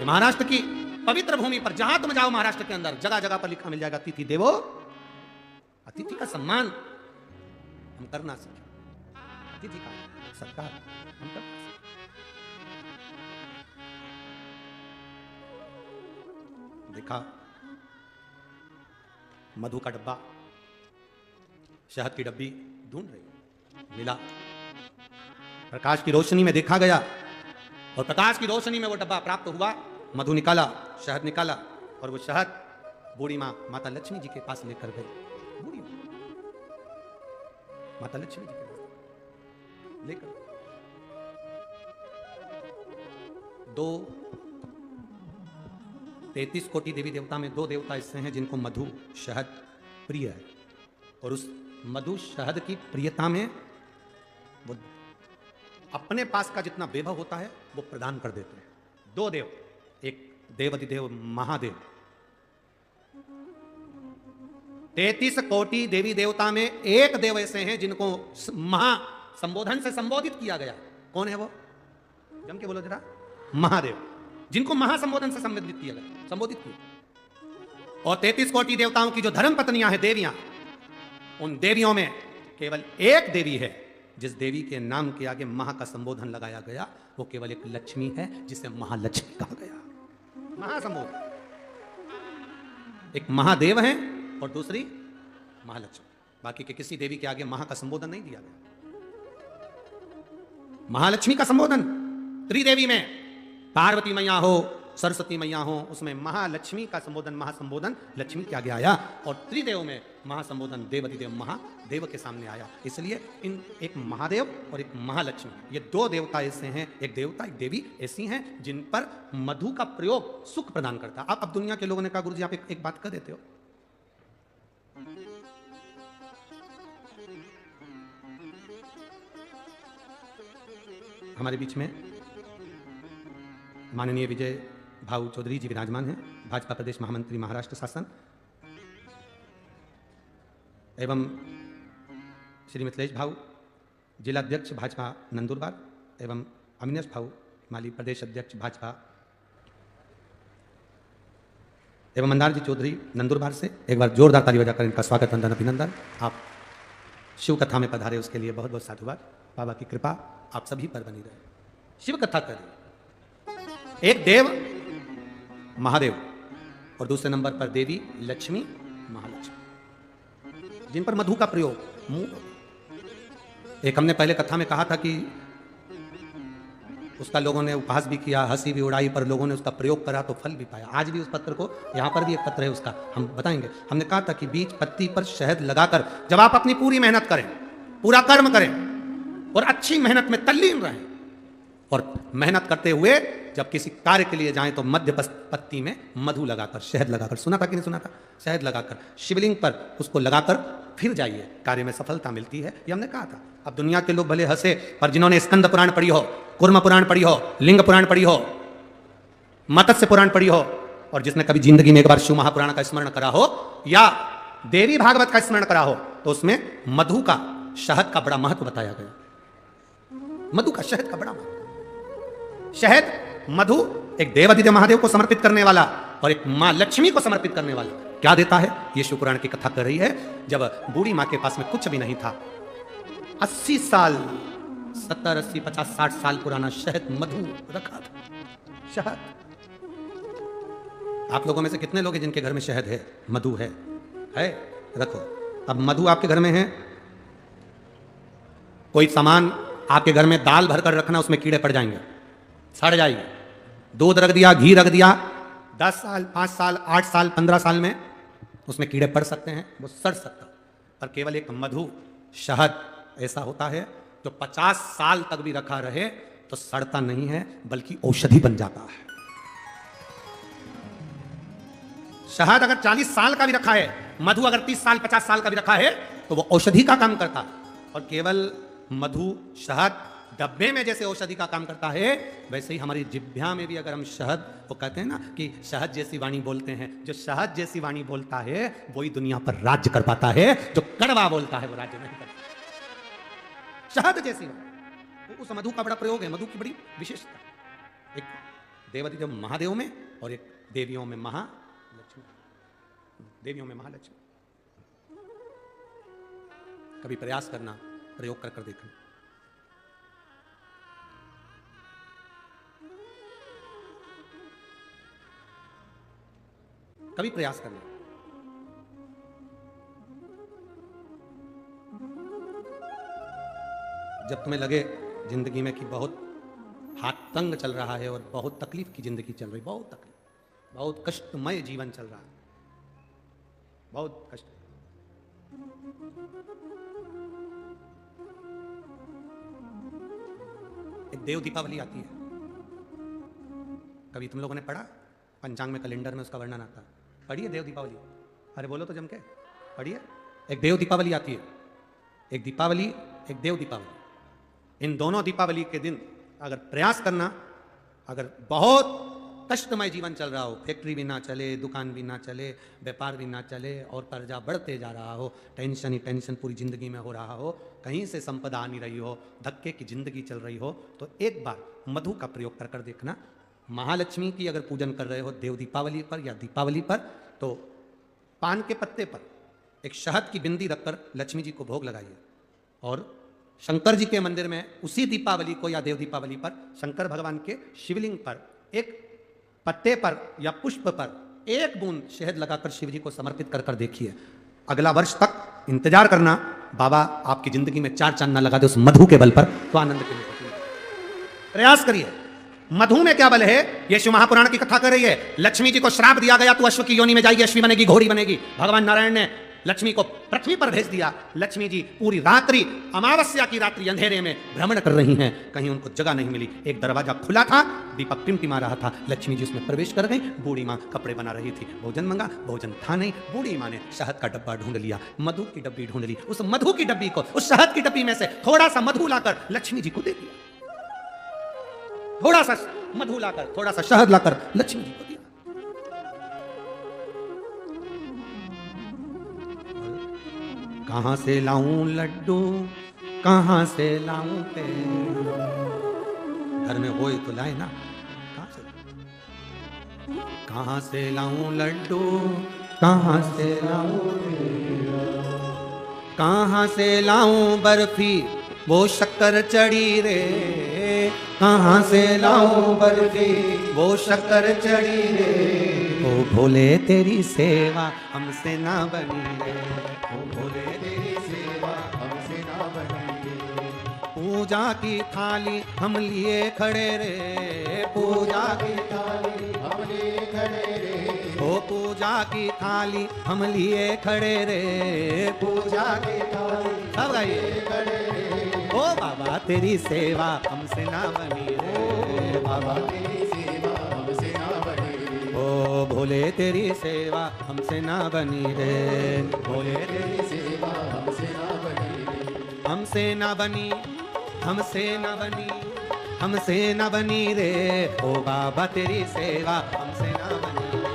महाराष्ट्र की पवित्र भूमि पर जहां तुम जाओ महाराष्ट्र के अंदर जगह जगह पर लिखा मिल जाएगा अतिथि देवो। अतिथि का सम्मान हम करना सीखें, अतिथि का सत्कार हम करना सीखें। देखा मधु का डब्बा, शहद की डब्बी ढूंढ रही, मिला, प्रकाश की रोशनी में देखा गया और प्रकाश की रोशनी में वो डब्बा प्राप्त हुआ। मधु निकाला, शहद निकाला और वो शहद बूढ़ी माँ माता लक्ष्मी जी के पास लेकर गई। बूढ़ी माता लक्ष्मी जी के पास लेकर 33 कोटि देवी देवता में 2 देवता ऐसे हैं जिनको मधु शहद प्रिय है और उस मधु शहद की प्रियता में वो अपने पास का जितना वैभव होता है वो प्रदान कर देते हैं। 2 देव, एक देवाधिदेव महादेव, 33 कोटि देवी देवता में एक देव ऐसे हैं जिनको महा संबोधन से संबोधित किया गया। कौन है वो? जम के बोलो जरा। महादेव, जिनको महासंबोधन से संबोधित किया गया, संबोधित किया। और 33 कोटि देवताओं की जो धर्म पत्नियां हैं, देवियां, उन देवियों में केवल एक देवी है जिस देवी के नाम के आगे महा का संबोधन लगाया गया, वो केवल एक लक्ष्मी है जिसे महालक्ष्मी कहा गया। महासंबोधन, एक महादेव है और दूसरी महालक्ष्मी। बाकी के किसी देवी के आगे महा का संबोधन नहीं दिया गया। महालक्ष्मी का संबोधन त्रिदेवी में, पार्वती मैया हो, सरस्वती मैया हो, उसमें महालक्ष्मी का संबोधन, महासंबोधन लक्ष्मी के आगे आया और त्रिदेव में महासंबोधन देवाधिदेव महादेव के सामने आया। इसलिए इन एक महादेव और एक महालक्ष्मी, ये 2 देवता ऐसे हैं, एक देवता एक देवी ऐसी हैं जिन पर मधु का प्रयोग सुख प्रदान करता है। अब दुनिया के लोगों ने कहा गुरुजी आप एक बात कर देते हो, हमारे बीच में माननीय विजय भाऊ चौधरी जी विराजमान हैं, भाजपा प्रदेश महामंत्री महाराष्ट्र शासन, एवं श्री मिथिलेश भाऊ जिला अध्यक्ष भाजपा नंदुरबार, एवं अविनाश भाऊ माली प्रदेश अध्यक्ष भाजपा, एवं मंदार जी चौधरी नंदुरबार से। एक बार जोरदार ताली बजाकर इनका स्वागत, वंदन, अभिनंदन। आप शिव कथा में पधारे उसके लिए बहुत बहुत साधुवाद। बाबा की कृपा आप सभी पर बनी रहे। शिव कथा करिए। एक देव महादेव और दूसरे नंबर पर देवी लक्ष्मी महालक्ष्मी, जिन पर मधु का प्रयोग। एक हमने पहले कथा में कहा था कि उसका लोगों ने उपहास भी किया, हंसी भी उड़ाई, पर लोगों ने उसका प्रयोग करा तो फल भी पाया। आज भी उस पत्र को, यहाँ पर भी एक पत्र है उसका, हम बताएंगे। हमने कहा था कि बीज पत्ती पर शहद लगाकर जब आप अपनी पूरी मेहनत करें, पूरा कर्म करें और अच्छी मेहनत में तल्लीन रहें, और मेहनत करते हुए जब किसी कार्य के लिए जाएं तो मध्य पत्ती में मधु लगाकर, शहद लगाकर, सुना था कि नहीं सुना था? शहद लगाकर शिवलिंग पर उसको लगाकर फिर जाइए, कार्य में सफलता मिलती है। ये हमने कहा था। अब दुनिया के लोग भले हंसे, पर जिन्होंने स्कंद पुराण पढ़ी हो, कूर्म पुराण पढ़ी हो, लिंग पुराण पढ़ी हो, मत्स्य पुराण पढ़ी हो, और जिसने कभी जिंदगी में एक बार शिव महापुराण का स्मरण करा हो या देवी भागवत का स्मरण करा हो, तो उसमें मधु का, शहद का बड़ा महत्व बताया गया। मधु का, शहद का बड़ा महत्व। शहद, मधु एक देवाधिदेव महादेव को समर्पित करने वाला और एक मां लक्ष्मी को समर्पित करने वाला क्या देता है? ये शिव पुराण की कथा कर रही है। जब बूढ़ी मां के पास में कुछ भी नहीं था, 80 साल, 70, 80, 50, 60 साल पुराना शहद, मधु रखा था। शहद, आप लोगों में से कितने लोग हैं जिनके घर में शहद है, मधु है? रखो। अब मधु आपके घर में है, कोई सामान आपके घर में दाल भरकर रखना, उसमें कीड़े पड़ जाएंगे, सड़ जाएगी। दूध रख दिया, घी रख दिया, 10 साल, 5 साल, 8 साल, 15 साल में उसमें कीड़े पड़ सकते हैं, वो सड़ सकता। पर केवल एक मधु, शहद ऐसा होता है जो 50 साल तक भी रखा रहे तो सड़ता नहीं है, बल्कि औषधि बन जाता है। शहद अगर 40 साल का भी रखा है, मधु अगर 30 साल, 50 साल का भी रखा है, तो वो औषधि का काम करता है। और केवल मधु शहद डब्बे में जैसे औषधि का काम करता है, वैसे ही हमारी जिह्वा में भी अगर हम शहद, वो कहते हैं ना कि शहद जैसी वाणी बोलते हैं, जो शहद जैसी वाणी बोलता है वही दुनिया पर राज्य कर पाता है, जो कड़वा बोलता है वो राज्य नहीं कर पाता। शहद जैसी वाणी, तो उस मधु का बड़ा प्रयोग है, मधु की बड़ी विशेषता। एक देवाधिदेव महादेव में और एक देवियों में महालक्ष्मी, देवियों में महालक्ष्मी। कभी प्रयास करना, प्रयोग कर कर देखना। कभी प्रयास करना। जब तुम्हें लगे जिंदगी में कि बहुत हाथ तंग चल रहा है और बहुत तकलीफ की जिंदगी चल रही, बहुत तकलीफ, बहुत कष्टमय जीवन चल रहा है, बहुत कष्ट, एक देव दीपावली आती है। कभी तुम लोगों ने पढ़ा? पंचांग में, कैलेंडर में उसका वर्णन आता है। पढ़िए देव दीपावली, अरे बोलो तो जम के पढ़िए। एक देव दीपावली आती है, एक दीपावली, एक देव दीपावली। इन दोनों दीपावली के दिन अगर प्रयास करना, अगर बहुत कष्टमय जीवन चल रहा हो, फैक्ट्री भी ना चले, दुकान भी ना चले, व्यापार भी ना चले और कर्जा बढ़ते जा रहा हो, टेंशन ही टेंशन पूरी जिंदगी में हो रहा हो, कहीं से संपदा आ नहीं रही हो, धक्के की जिंदगी चल रही हो, तो एक बार मधु का प्रयोग कर कर देखना। महालक्ष्मी की अगर पूजन कर रहे हो देव दीपावली पर या दीपावली पर, तो पान के पत्ते पर एक शहद की बिंदी रखकर लक्ष्मी जी को भोग लगाइए और शंकर जी के मंदिर में उसी दीपावली को या देव दीपावली पर शंकर भगवान के शिवलिंग पर एक पत्ते पर या पुष्प पर एक बूंद शहद लगाकर शिव जी को समर्पित कर कर देखिए। अगला वर्ष तक इंतजार करना, बाबा आपकी जिंदगी में चार चांद ना लगा दे उस मधु के बल पर, तो आनंद के लिए प्रयास करिए। मधु में क्या बल है? ये शिव महापुराण की कथा कर रही है। लक्ष्मी जी को श्राप दिया गया, तू अश्व की योनि में जाएगी, अश्वी बनेगी, घोड़ी बनेगी। भगवान नारायण ने लक्ष्मी को पृथ्वी पर भेज दिया। लक्ष्मी जी पूरी रात्रि, अमावस्या की रात्रि अंधेरे में भ्रमण कर रही हैं, कहीं उनको जगह नहीं मिली। एक दरवाजा खुला था, दीपक टिमटिमा रहा था, लक्ष्मी जी उसमें प्रवेश कर गई। बूढ़ी माँ कपड़े बना रही थी, भोजन मंगा, भोजन था नहीं। बूढ़ी माँ ने शहद का डब्बा ढूंढ लिया, मधु की डब्बी ढूंढ ली। उस मधु की डब्बी को, उस शहद की डब्बी में से थोड़ा सा मधु लाकर लक्ष्मी जी को दे दिया। थोड़ा सा मधु लाकर, थोड़ा सा शहद लाकर लक्ष्मी जी को दिया। कहां से लाऊं लड्डू, कहां से लाऊं तेल, घर में होए तो लाए ना, कहां से लाऊं लड्डू, कहां से लाऊं तेल, कहां से लाऊं बर्फी वो शक्कर चढ़ी रे, कहां से लाऊं बर्फी वो शक्कर चढ़ी रे, ओ भोले तेरी सेवा हमसे ना बनी रे, ओ भोले तेरी सेवा हमसे ना बनी रे। पूजा की थाली हम लिए खड़े रे, पूजा की थाली हम लिए खड़े रे, ओ पूजा की थाली हम लिए खड़े रे, पूजा की थाली सब गाइए खड़े रे, ओ बाबा तेरी सेवा हमसे ना बनी रे, बाबा तेरी सेवा हमसे ना बनी रे, ओ भोले तेरी सेवा हमसे ना बनी रे, भोले तेरी सेवा हमसे ना बनी रे, हमसे ना बनी, हमसे ना बनी, हमसे ना बनी रे, ओ बाबा तेरी सेवा हमसे ना बनी रे,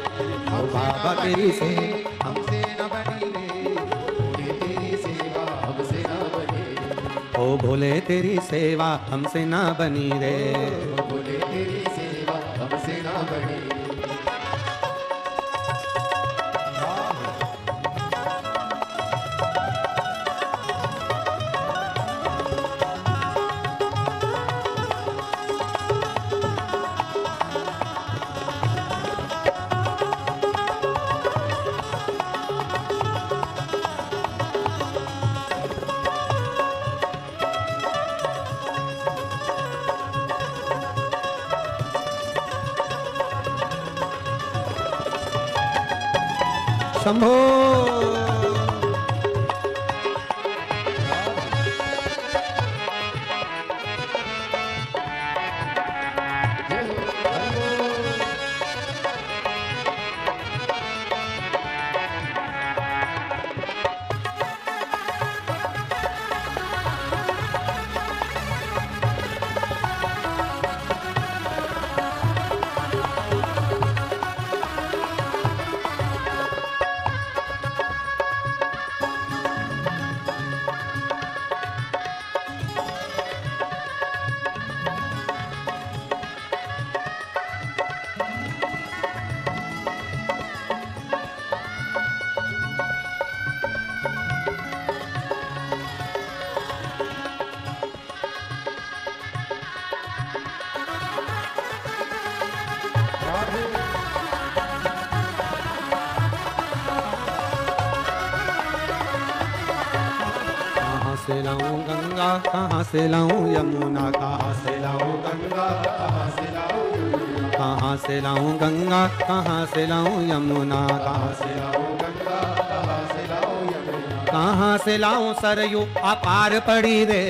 ओ बाबा तेरी सेवा हमसे ना बनी रे, भोले तेरी सेवा हमसे ना बनी रे, ओ भोले तेरी सेवा हमसे ना बनी रे, भोले तेरी सेवा हमसे ना बनी रे। शंभो से लाऊं गंगा, कहाँ से लाऊं यमुना, कहाँ से लाऊं गंगा, कहाँ से लाऊं यमुना, कहाँ से लाऊं गंगा, कहाँ से लाऊं यमुना, कहाँ से लाऊं गंगा, कहाँ से लाऊं यमुना, कहाँ से लाऊं सरयू अपार पड़ी रे,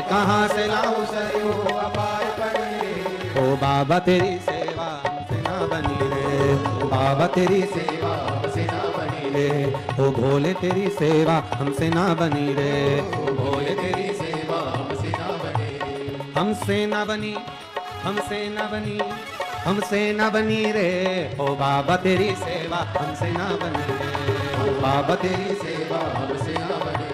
कहाँ से लाऊं सरयू अपार पड़ी रे। ओ बाबा तेरी सेवा हमसे ना बनी रे, ओ बाबा तेरी सेवा हमसे ना बनी रे, ओ भोले तेरी सेवा हमसे ना बनी रे, ओ भोले तेरी सेवा हमसे ना बनी रे, हमसे ना बनी, हमसे ना बनी, हमसे ना बनी रे। ओ बाबा तेरी सेवा हमसे ना बनी रे, ओ बाबा तेरी सेवा हमसे ना बनी रे।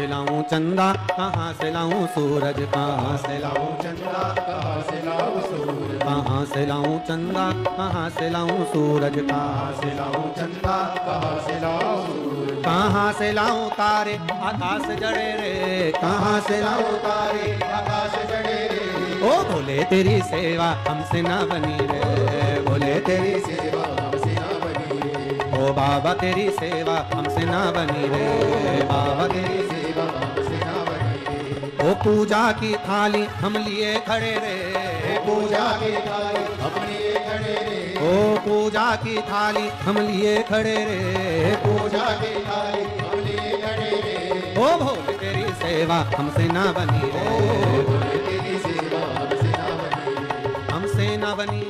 लाऊं चंदा, कहाँ से लाऊं सूरज, कहाँ से लाऊं चंदा, कहाँ से लाऊं सूरज, कहाँ से लाऊं चंदा, कहाँ से लाऊं सूरज, कहाँ से लाऊं चंदा, कहाँ से लाऊं सूरज, कहाँ से लाऊं तारे आकाश जड़े रे, कहाँ से लाऊं तारे आकाश जड़े रे। ओ भोले तेरी सेवा हमसे ना बनी रे, भोले तेरी सेवा हमसे ना बनी रे, ओ बाबा तेरी सेवा हमसे ना बनी रे, बाबा तेरी सेवा हमसे ना बनी रे। ओ पूजा की थाली हम लिए खड़े रे, पूजा की थाली हम लिए खड़े रे, ओ पूजा की थाली हम लिए खड़े रे, पूजा की थाली हम लिए खड़े रे। ओ भोले तेरी सेवा हमसे ना बनी रे, भोले तेरी सेवा हमसे ना बनी रे, हमसे ना बनी,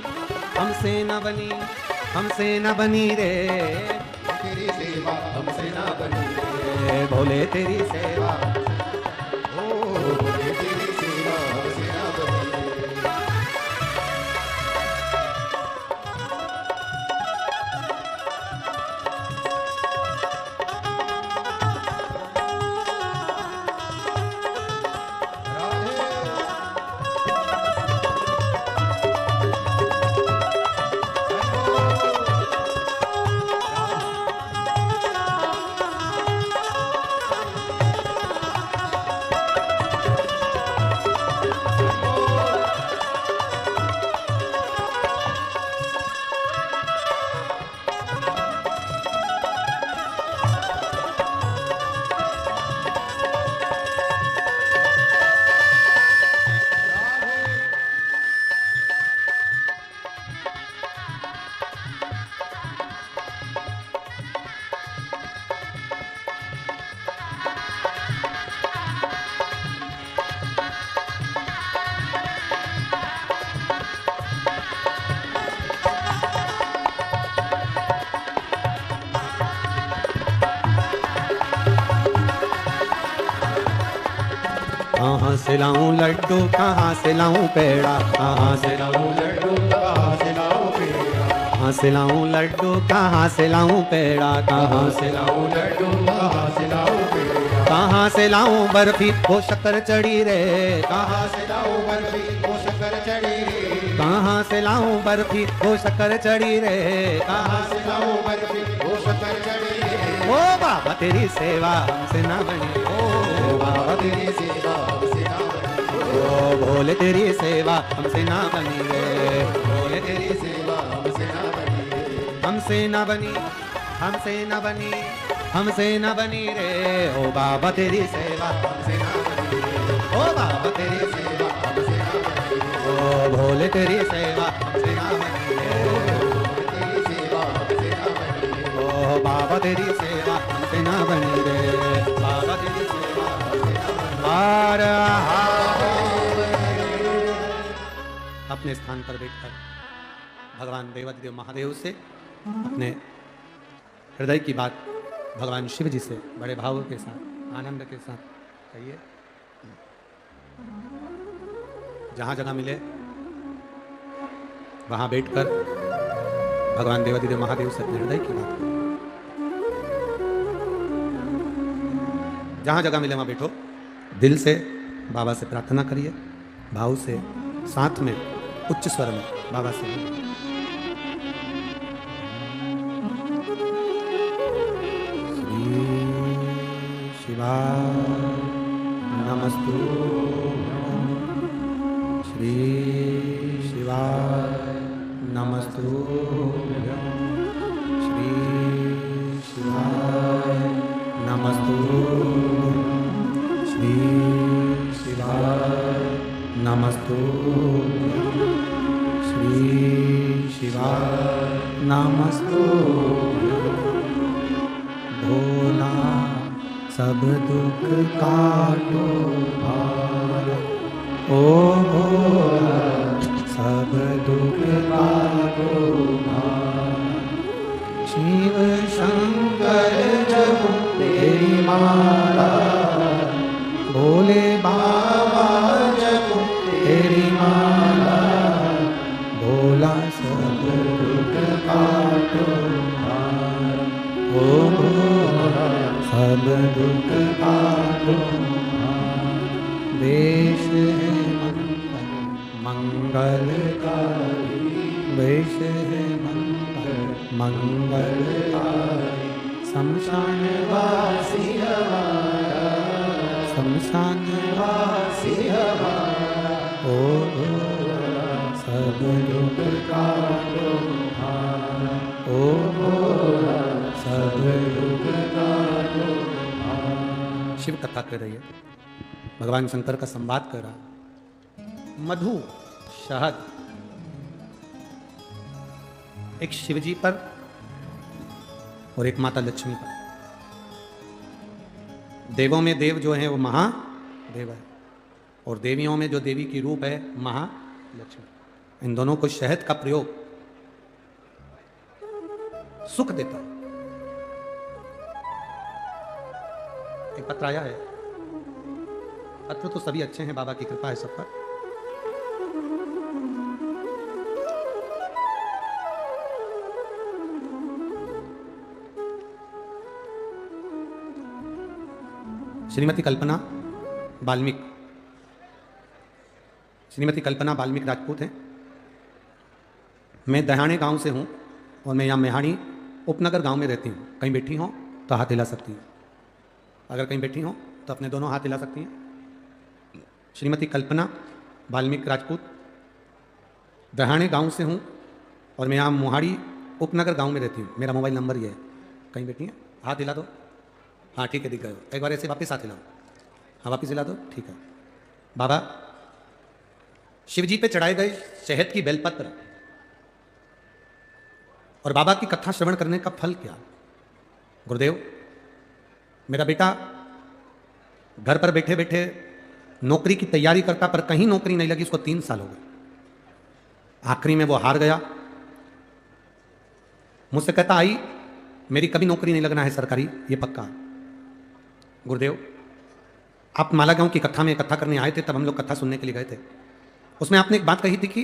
हमसे ना बनी, हमसे ना बनी रे, तेरी सेवा हमसे ना बनी रे, भोले तेरी सेवा, ओ भोले तेरी सेवा हमसे ना बनी रे। कहाँ से लाऊं लड्डू, कहाँ से लाऊं पेड़ा, कहाँ से लाऊं लड्डू, कहाँ से लाऊं पेड़ा, कहाँ से लाऊं लड्डू, कहाँ से लाऊं पेड़ा, कहाँ से लाऊं लड्डू, कहाँ से लाऊं पेड़ा, कहाँ से लाऊं बर्फी वो शक्कर चढ़ी रे, कहाँ से लाऊं बर्फी वो शक्कर चढ़ी रे, कहाँ से लाऊं बर्फी वो शक्कर चढ़ी रे, कहाँ से लाऊं बर्फी वो शक्कर चढ़ी रे। ओ बाबा तेरी सेवा हमसे ना बनी, ओ बाबा तेरी सेवा हमसे ना बनी, ओ भोले तेरी सेवा हमसे ना बनी रे, भोले तेरी सेवा हमसे ना बनी रे, हमसे ना बनी, हमसे न बनी, हमसे न बनी रे ओ बाबा तेरी सेवा हमसे न बनी रे, ओ बाबा तेरी सेवा हमसे न बनी रे, ओ भोले तेरी सेवा हमसे न बनी रे, तेरी सेवा हमसे न बनी रे, ओ बाबा तेरी सेवा हमसे न बनी रे, बाबा तेरी सेवा हमसे न बनी रे। अपने स्थान पर बैठकर भगवान देवाधिदेव महादेव से अपने हृदय की बात भगवान शिव जी से बड़े भाव के साथ आनंद के साथ कहिए। जहां जगह मिले वहां बैठकर भगवान देवाधिदेव महादेव से अपने हृदय की बात करिए। जहां जगह मिले वहां बैठो, दिल से बाबा से प्रार्थना करिए, भाव से साथ में उच्च स्वर में बाबा से शिवाय नमस्तु, श्री शिवाय नमस्तु, श्री शिवाय नमस्तु, श्री शिवाय नमस्तु, श्री शिवाय नमस्तु। भोला सब दुख काटो भार, ओ भोला सब दुख काटो भार, शिव शंकर जब तेरी माला, भोले बाबा जब तेरी माला, भोला सब दुख काटो भार, ओ भोला सब दुख काटो भार। वेश है मंगलकारी, वेश है मंगलकारी, शमशान वासी हमारा, शमशान वासी हमारा, ओ भोला सब दुख काटो भार, ओ भोला सब दुख काटो भार। शिव कथा कर रही है, भगवान शंकर का संवाद कर रहा। मधु शहद एक शिवजी पर और एक माता लक्ष्मी पर। देवों में देव जो है वो महादेव है, और देवियों में जो देवी की रूप है महालक्ष्मी। इन दोनों को शहद का प्रयोग सुख देता है। एक पत्र आया है, पत्र तो सभी अच्छे हैं, बाबा की कृपा है सब पर। श्रीमती कल्पना बाल्मीक, श्रीमती कल्पना बाल्मीक राजपूत हैं। मैं दहाने गांव से हूं और मैं यहाँ मेहाणी उपनगर गांव में रहती हूँ। कहीं बैठी हो तो हाथ हिला सकती हैं, अगर कहीं बैठी हो तो अपने दोनों हाथ हिला सकती हैं। श्रीमती कल्पना बाल्मीक राजपूत, दहाने गांव से हूँ और मैं यहाँ मोहाड़ी उपनगर गांव में रहती हूँ। मेरा मोबाइल नंबर ये है। कहीं बैठी है, हाथ हिला दो। हाँ ठीक है, दिख गए। एक बार ऐसे वापस हाथ हिलाओ। हाँ वापस हिला दो, ठीक है। बाबा शिवजी पे चढ़ाए गए शहद की बेलपत्र और बाबा की कथा श्रवण करने का फल क्या? गुरुदेव, मेरा बेटा घर पर बैठे बैठे नौकरी की तैयारी करता, पर कहीं नौकरी नहीं लगी। उसको 3 साल हो गए। आखिरी में वो हार गया। मुझसे कहता, आई मेरी कभी नौकरी नहीं लगना है सरकारी, ये पक्का। गुरुदेव, आप माला गांव की कथा में कथा करने आए थे, तब हम लोग कथा सुनने के लिए गए थे। उसमें आपने एक बात कही थी कि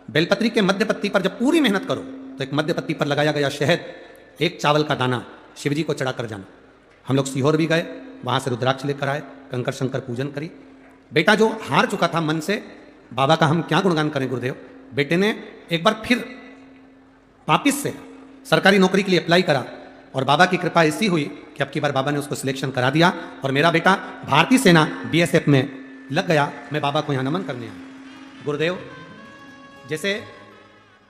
बेलपत्री के मध्य पत्ती पर जब पूरी मेहनत करो तो एक मध्य पत्ती पर लगाया गया शहद, एक चावल का दाना शिवजी को चढ़ा कर जाना। हम लोग सीहोर भी गए, वहां से रुद्राक्ष लेकर आए, कंकर शंकर पूजन करी। बेटा जो हार चुका था मन से, बाबा का हम क्या गुणगान करें गुरुदेव, बेटे ने एक बार फिर वापिस से सरकारी नौकरी के लिए अप्लाई करा और बाबा की कृपा ऐसी हुई कि अब की बार बाबा ने उसको सिलेक्शन करा दिया और मेरा बेटा भारतीय सेना बीएसएफ में लग गया। मैं बाबा को यहाँ नमन करने आया। गुरुदेव, जैसे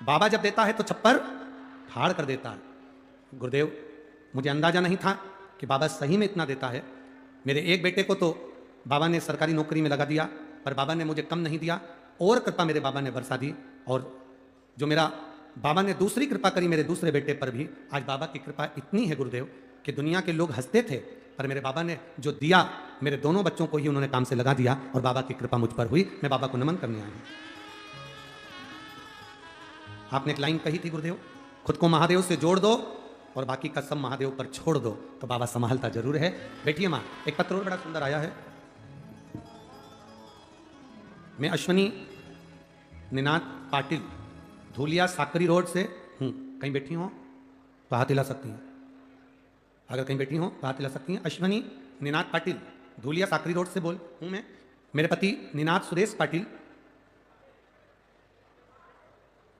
बाबा जब देता है तो छप्पर फाड़ कर देता है, गुरुदेव, मुझे अंदाजा नहीं था कि बाबा सही में इतना देता है। मेरे एक बेटे को तो बाबा ने सरकारी नौकरी में लगा दिया, पर बाबा ने मुझे कम नहीं दिया, और कृपा मेरे बाबा ने बरसा दी। और जो मेरा बाबा ने दूसरी कृपा करी मेरे दूसरे बेटे पर भी, आज बाबा की कृपा इतनी है गुरुदेव कि दुनिया के लोग हंसते थे, पर मेरे बाबा ने जो दिया मेरे दोनों बच्चों को ही उन्होंने काम से लगा दिया, और बाबा की कृपा मुझ पर हुई। मैं बाबा को नमन करने आया हूं। आपने एक लाइन कही थी गुरुदेव, खुद को महादेव से जोड़ दो और बाकी का सब महादेव पर छोड़ दो, तो बाबा संभालता जरूर है। बैठिए माँ। एक पत्र और बड़ा सुंदर आया है। मैं अश्वनी निनाद पाटिल, धूलिया साकरी रोड से हूँ। कहीं बैठी हो तो हाथ हिला सकती हैं। अगर कहीं बैठी हो तो हाथ हिला सकती हैं। अश्वनी निनाद पाटिल, धूलिया साकरी रोड से बोल हूँ मैं। मेरे पति निनाद सुरेश पाटिल,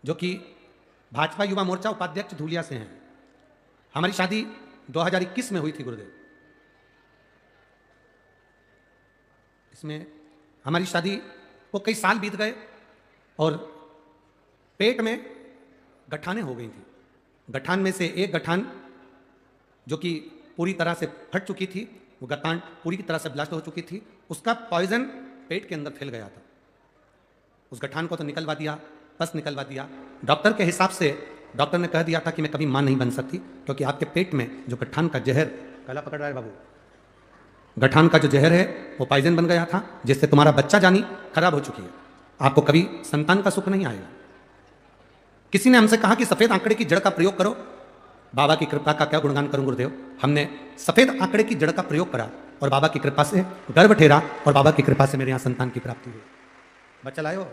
जो कि भाजपा युवा मोर्चा उपाध्यक्ष धूलिया से हैं। हमारी शादी 2021 में हुई थी गुरुदेव। इसमें हमारी शादी को कई साल बीत गए और पेट में गठानें हो गई थी। गठान में से एक गठान जो कि पूरी तरह से फट चुकी थी, वो गठान पूरी तरह से ब्लास्ट हो चुकी थी, उसका पॉइजन पेट के अंदर फैल गया था। उस गठान को तो निकलवा दिया, बस निकलवा दिया। डॉक्टर के हिसाब से डॉक्टर ने कह दिया था कि मैं कभी मां नहीं बन सकती, क्योंकि आपके पेट में जो गठान का जहर, गला पकड़ रहा है बाबू, गठान का जो जहर है वो पॉइजन बन गया था, जिससे तुम्हारा बच्चा जानी खराब हो चुकी है। आपको कभी संतान का सुख नहीं आएगा। किसी ने हमसे कहा कि सफेद आंकड़े की जड़ का प्रयोग करो। बाबा की कृपा का क्या गुणगान करूं गुरुदेव। हमने सफेद आंकड़े की जड़ का प्रयोग करा और बाबा की कृपा से गर्भ ठेरा, और बाबा की कृपा से मेरे यहां संतान की प्राप्ति हुई। बच्चा लाए हो,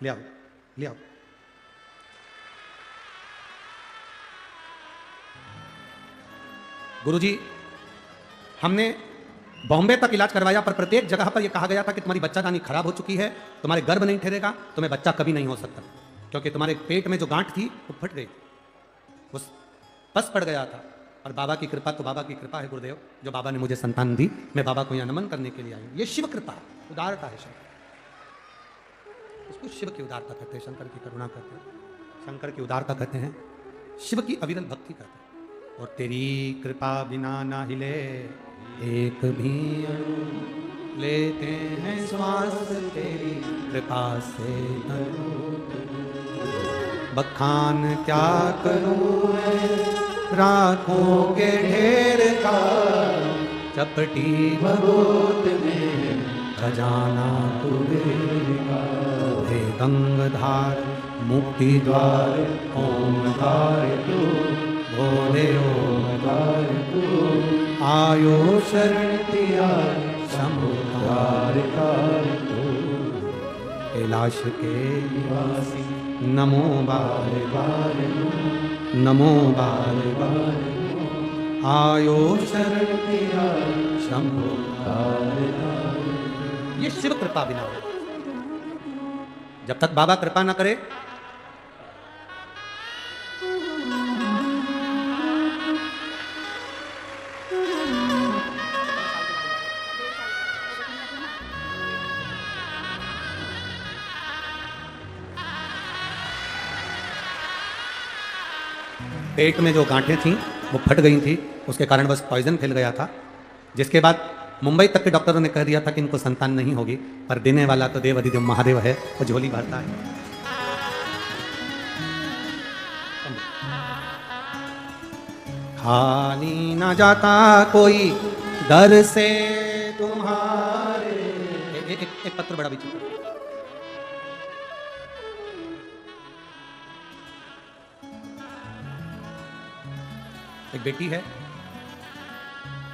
ले आओ, ले आओ। गुरुजी, हमने बॉम्बे तक इलाज करवाया, पर प्रत्येक जगह पर यह कहा गया था कि तुम्हारी बच्चादानी खराब हो चुकी है, तुम्हारे गर्भ नहीं ठहरेगा, तुम्हें बच्चा कभी नहीं हो सकता, क्योंकि तुम्हारे पेट में जो गांठ थी वो फट गई, वो पस पड़ गया था। और बाबा की कृपा तो बाबा की कृपा है गुरुदेव, जो बाबा ने मुझे संतान दी। मैं बाबा को यहाँ नमन करने के लिए आई हूँ। ये शिव कृपा, उदारता है शंकर, इसको शिव की उदारता कहते हैं, शंकर की करुणा कहते हैं, शंकर की उदारता कहते हैं, शिव की अविरल भक्ति कहते हैं। और तेरी कृपा बिना ना हिले एक भी अणु, लेते हैं श्वास तेरी कृपा से बखान क्या करूं मैं राखों के ढेर का, चपटी भगोत में खजाना तुरेगा। हे गंगधार मुक्ति द्वार ओमकार तू, भोले ओमकार तू, आयो शरण तिया शंभुकार तू। कैलाश के निवासी नमो बार बार, नमो बार बार, आयो शरण तेरा शंभुकार। ये शिव कृपा बिना हो, जब तक बाबा कृपा ना करे पेट में जो गांठें थीं वो फट गई थी, उसके कारण बस पॉइजन फैल गया था, जिसके बाद मुंबई तक के डॉक्टरों ने कह दिया था कि इनको संतान नहीं होगी, पर देने वाला तो देव अधिदेव महादेव है, वो झोली भरता है। खाली ना जाता कोई दर से तुम्हारे। एक पत्र बड़ा बीच। एक बेटी है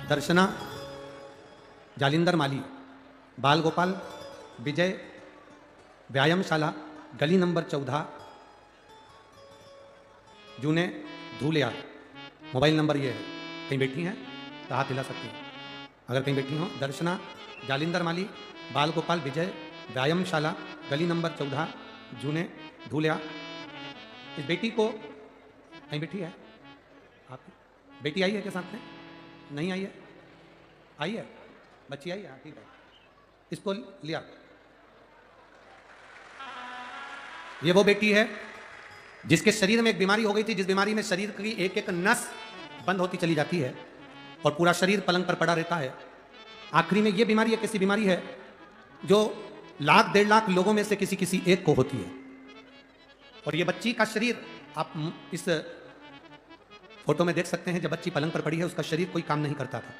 दर्शना जालिंदर माली, बाल गोपाल विजय व्यायामशाला, गली नंबर 14, जूने धूलिया। मोबाइल नंबर ये है। कहीं बैठी हैं तो हाथ हिला सकती हैं। अगर कहीं बैठी हो, दर्शना जालिंदर माली, बाल गोपाल विजय व्यायामशाला, गली नंबर 14, जूने धूलिया। इस बेटी को, कहीं बैठी है आपकी बेटी आई है के साथ में? नहीं आई है? आई है बच्ची, आई है, ठीक है, इसको लिया। ये वो बेटी है जिसके शरीर में एक बीमारी हो गई थी, जिस बीमारी में शरीर की एक एक नस बंद होती चली जाती है और पूरा शरीर पलंग पर पड़ा रहता है। आखिरी में ये बीमारी एक ऐसी बीमारी है जो 1,00,000-1,50,000 लोगों में से किसी किसी एक को होती है। और ये बच्ची का शरीर आप इस फोटो में देख सकते हैं। जब बच्ची पलंग पर पड़ी है उसका शरीर कोई काम नहीं करता था।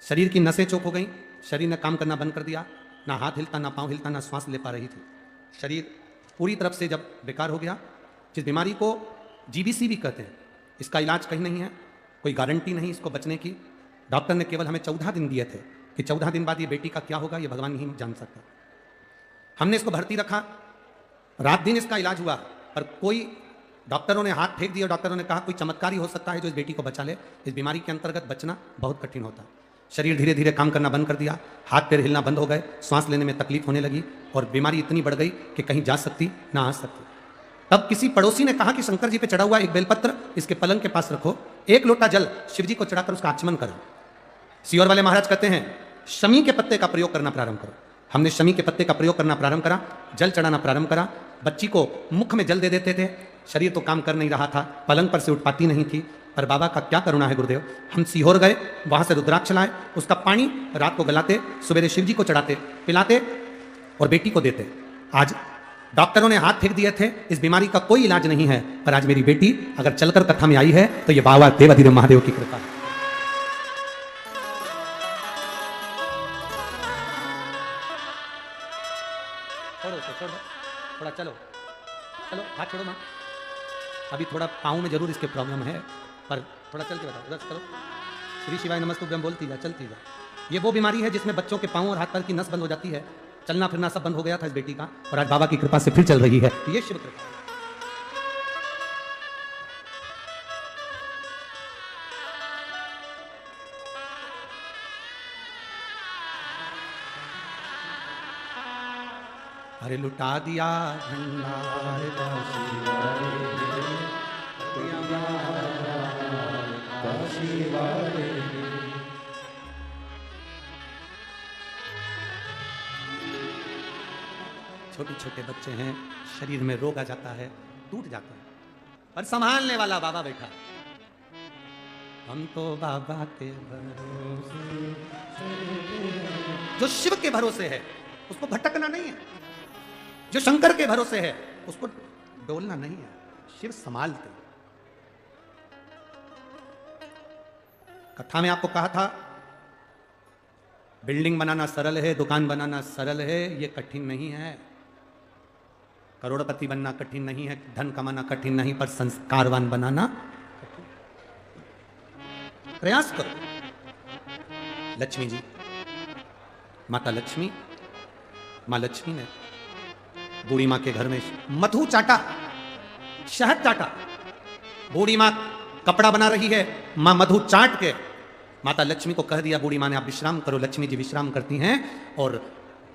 शरीर की नसें चौक हो गई, शरीर ने काम करना बंद कर दिया, ना हाथ हिलता, ना पांव हिलता, ना श्वास ले पा रही थी। शरीर पूरी तरफ से जब बेकार हो गया, जिस बीमारी को जीबीसी भी कहते हैं, इसका इलाज कहीं नहीं है, कोई गारंटी नहीं इसको बचने की। डॉक्टर ने केवल हमें 14 दिन दिए थे कि 14 दिन बाद ये बेटी का क्या होगा ये भगवान ही जान सकता। हमने इसको भर्ती रखा, रात दिन इसका इलाज हुआ, पर कोई डॉक्टरों ने हाथ फेंक दिया। डॉक्टरों ने कहा कोई चमत्कार ही हो सकता है जो इस बेटी को बचा ले। इस बीमारी के अंतर्गत बचना बहुत कठिन होता। शरीर धीरे धीरे काम करना बंद कर दिया, हाथ पैर हिलना बंद हो गए, सांस लेने में तकलीफ होने लगी और बीमारी इतनी बढ़ गई कि कहीं जा सकती ना आ सकती। तब किसी पड़ोसी ने कहा कि शंकर जी पे चढ़ा हुआ एक बेलपत्र इसके पलंग के पास रखो, एक लोटा जल शिव जी को चढ़ाकर उसका आचमन करो। सियोर वाले महाराज कहते हैं शमी के पत्ते का प्रयोग करना प्रारंभ करो। हमने शमी के पत्ते का प्रयोग करना प्रारंभ करा, जल चढ़ाना प्रारंभ करा। बच्ची को मुख में जल दे देते थे, शरीर तो काम कर नहीं रहा था, पलंग पर से उठ पाती नहीं थी। पर बाबा का क्या करुणा है गुरुदेव, हम सीहोर गए, वहां से रुद्राक्ष लाए, उसका पानी रात को गलाते, सवेरे शिव जी को चढ़ाते, पिलाते और बेटी को देते। आज डॉक्टरों ने हाथ फेंक दिए थे, इस बीमारी का कोई इलाज नहीं है, पर आज मेरी बेटी अगर चलकर कथा में आई है तो ये बाबा देवाधिदेव महादेव की कृपा है। छोड़ो, थोड़ा चलो चलो, हाथ छोड़ो ना, अभी थोड़ा पाँव में जरूर इसके प्रॉब्लम है, पर थोड़ा चल के बताओ, करो श्री शिवाय नमस्तुभ्यम बोलती जा, चलती जा। ये वो बीमारी है जिसमें बच्चों के पाँव और हाथ पैर की नस बंद हो जाती है, चलना फिरना सब बंद हो गया था इस बेटी का, और आज बाबा की कृपा से फिर चल रही है। ये शिव कृपा है। अरे लुटा दिया छोटे छोटे बच्चे हैं, शरीर में रोग आ जाता है, टूट जाता है, पर संभालने वाला बाबा बैठा। हम तो बाबा के भरोसे, जो शिव के भरोसे है उसको भटकना नहीं है, जो शंकर के भरोसे है उसको डोलना नहीं है, शिव संभालते। कथा में आपको कहा था बिल्डिंग बनाना सरल है, दुकान बनाना सरल है, ये कठिन नहीं है। करोड़पति बनना कठिन नहीं है, धन कमाना कठिन नहीं, पर संस्कारवान बनाना कठिन। प्रयास करो। लक्ष्मी जी, माता लक्ष्मी, मां लक्ष्मी ने बूढ़ी मां के घर में मधु चाटा, शहद चाटा। बूढ़ी मां कपड़ा बना रही है, मां मधु चाट के माता लक्ष्मी को कह दिया, बूढ़ी मां ने आप विश्राम करो। लक्ष्मी जी विश्राम करती हैं और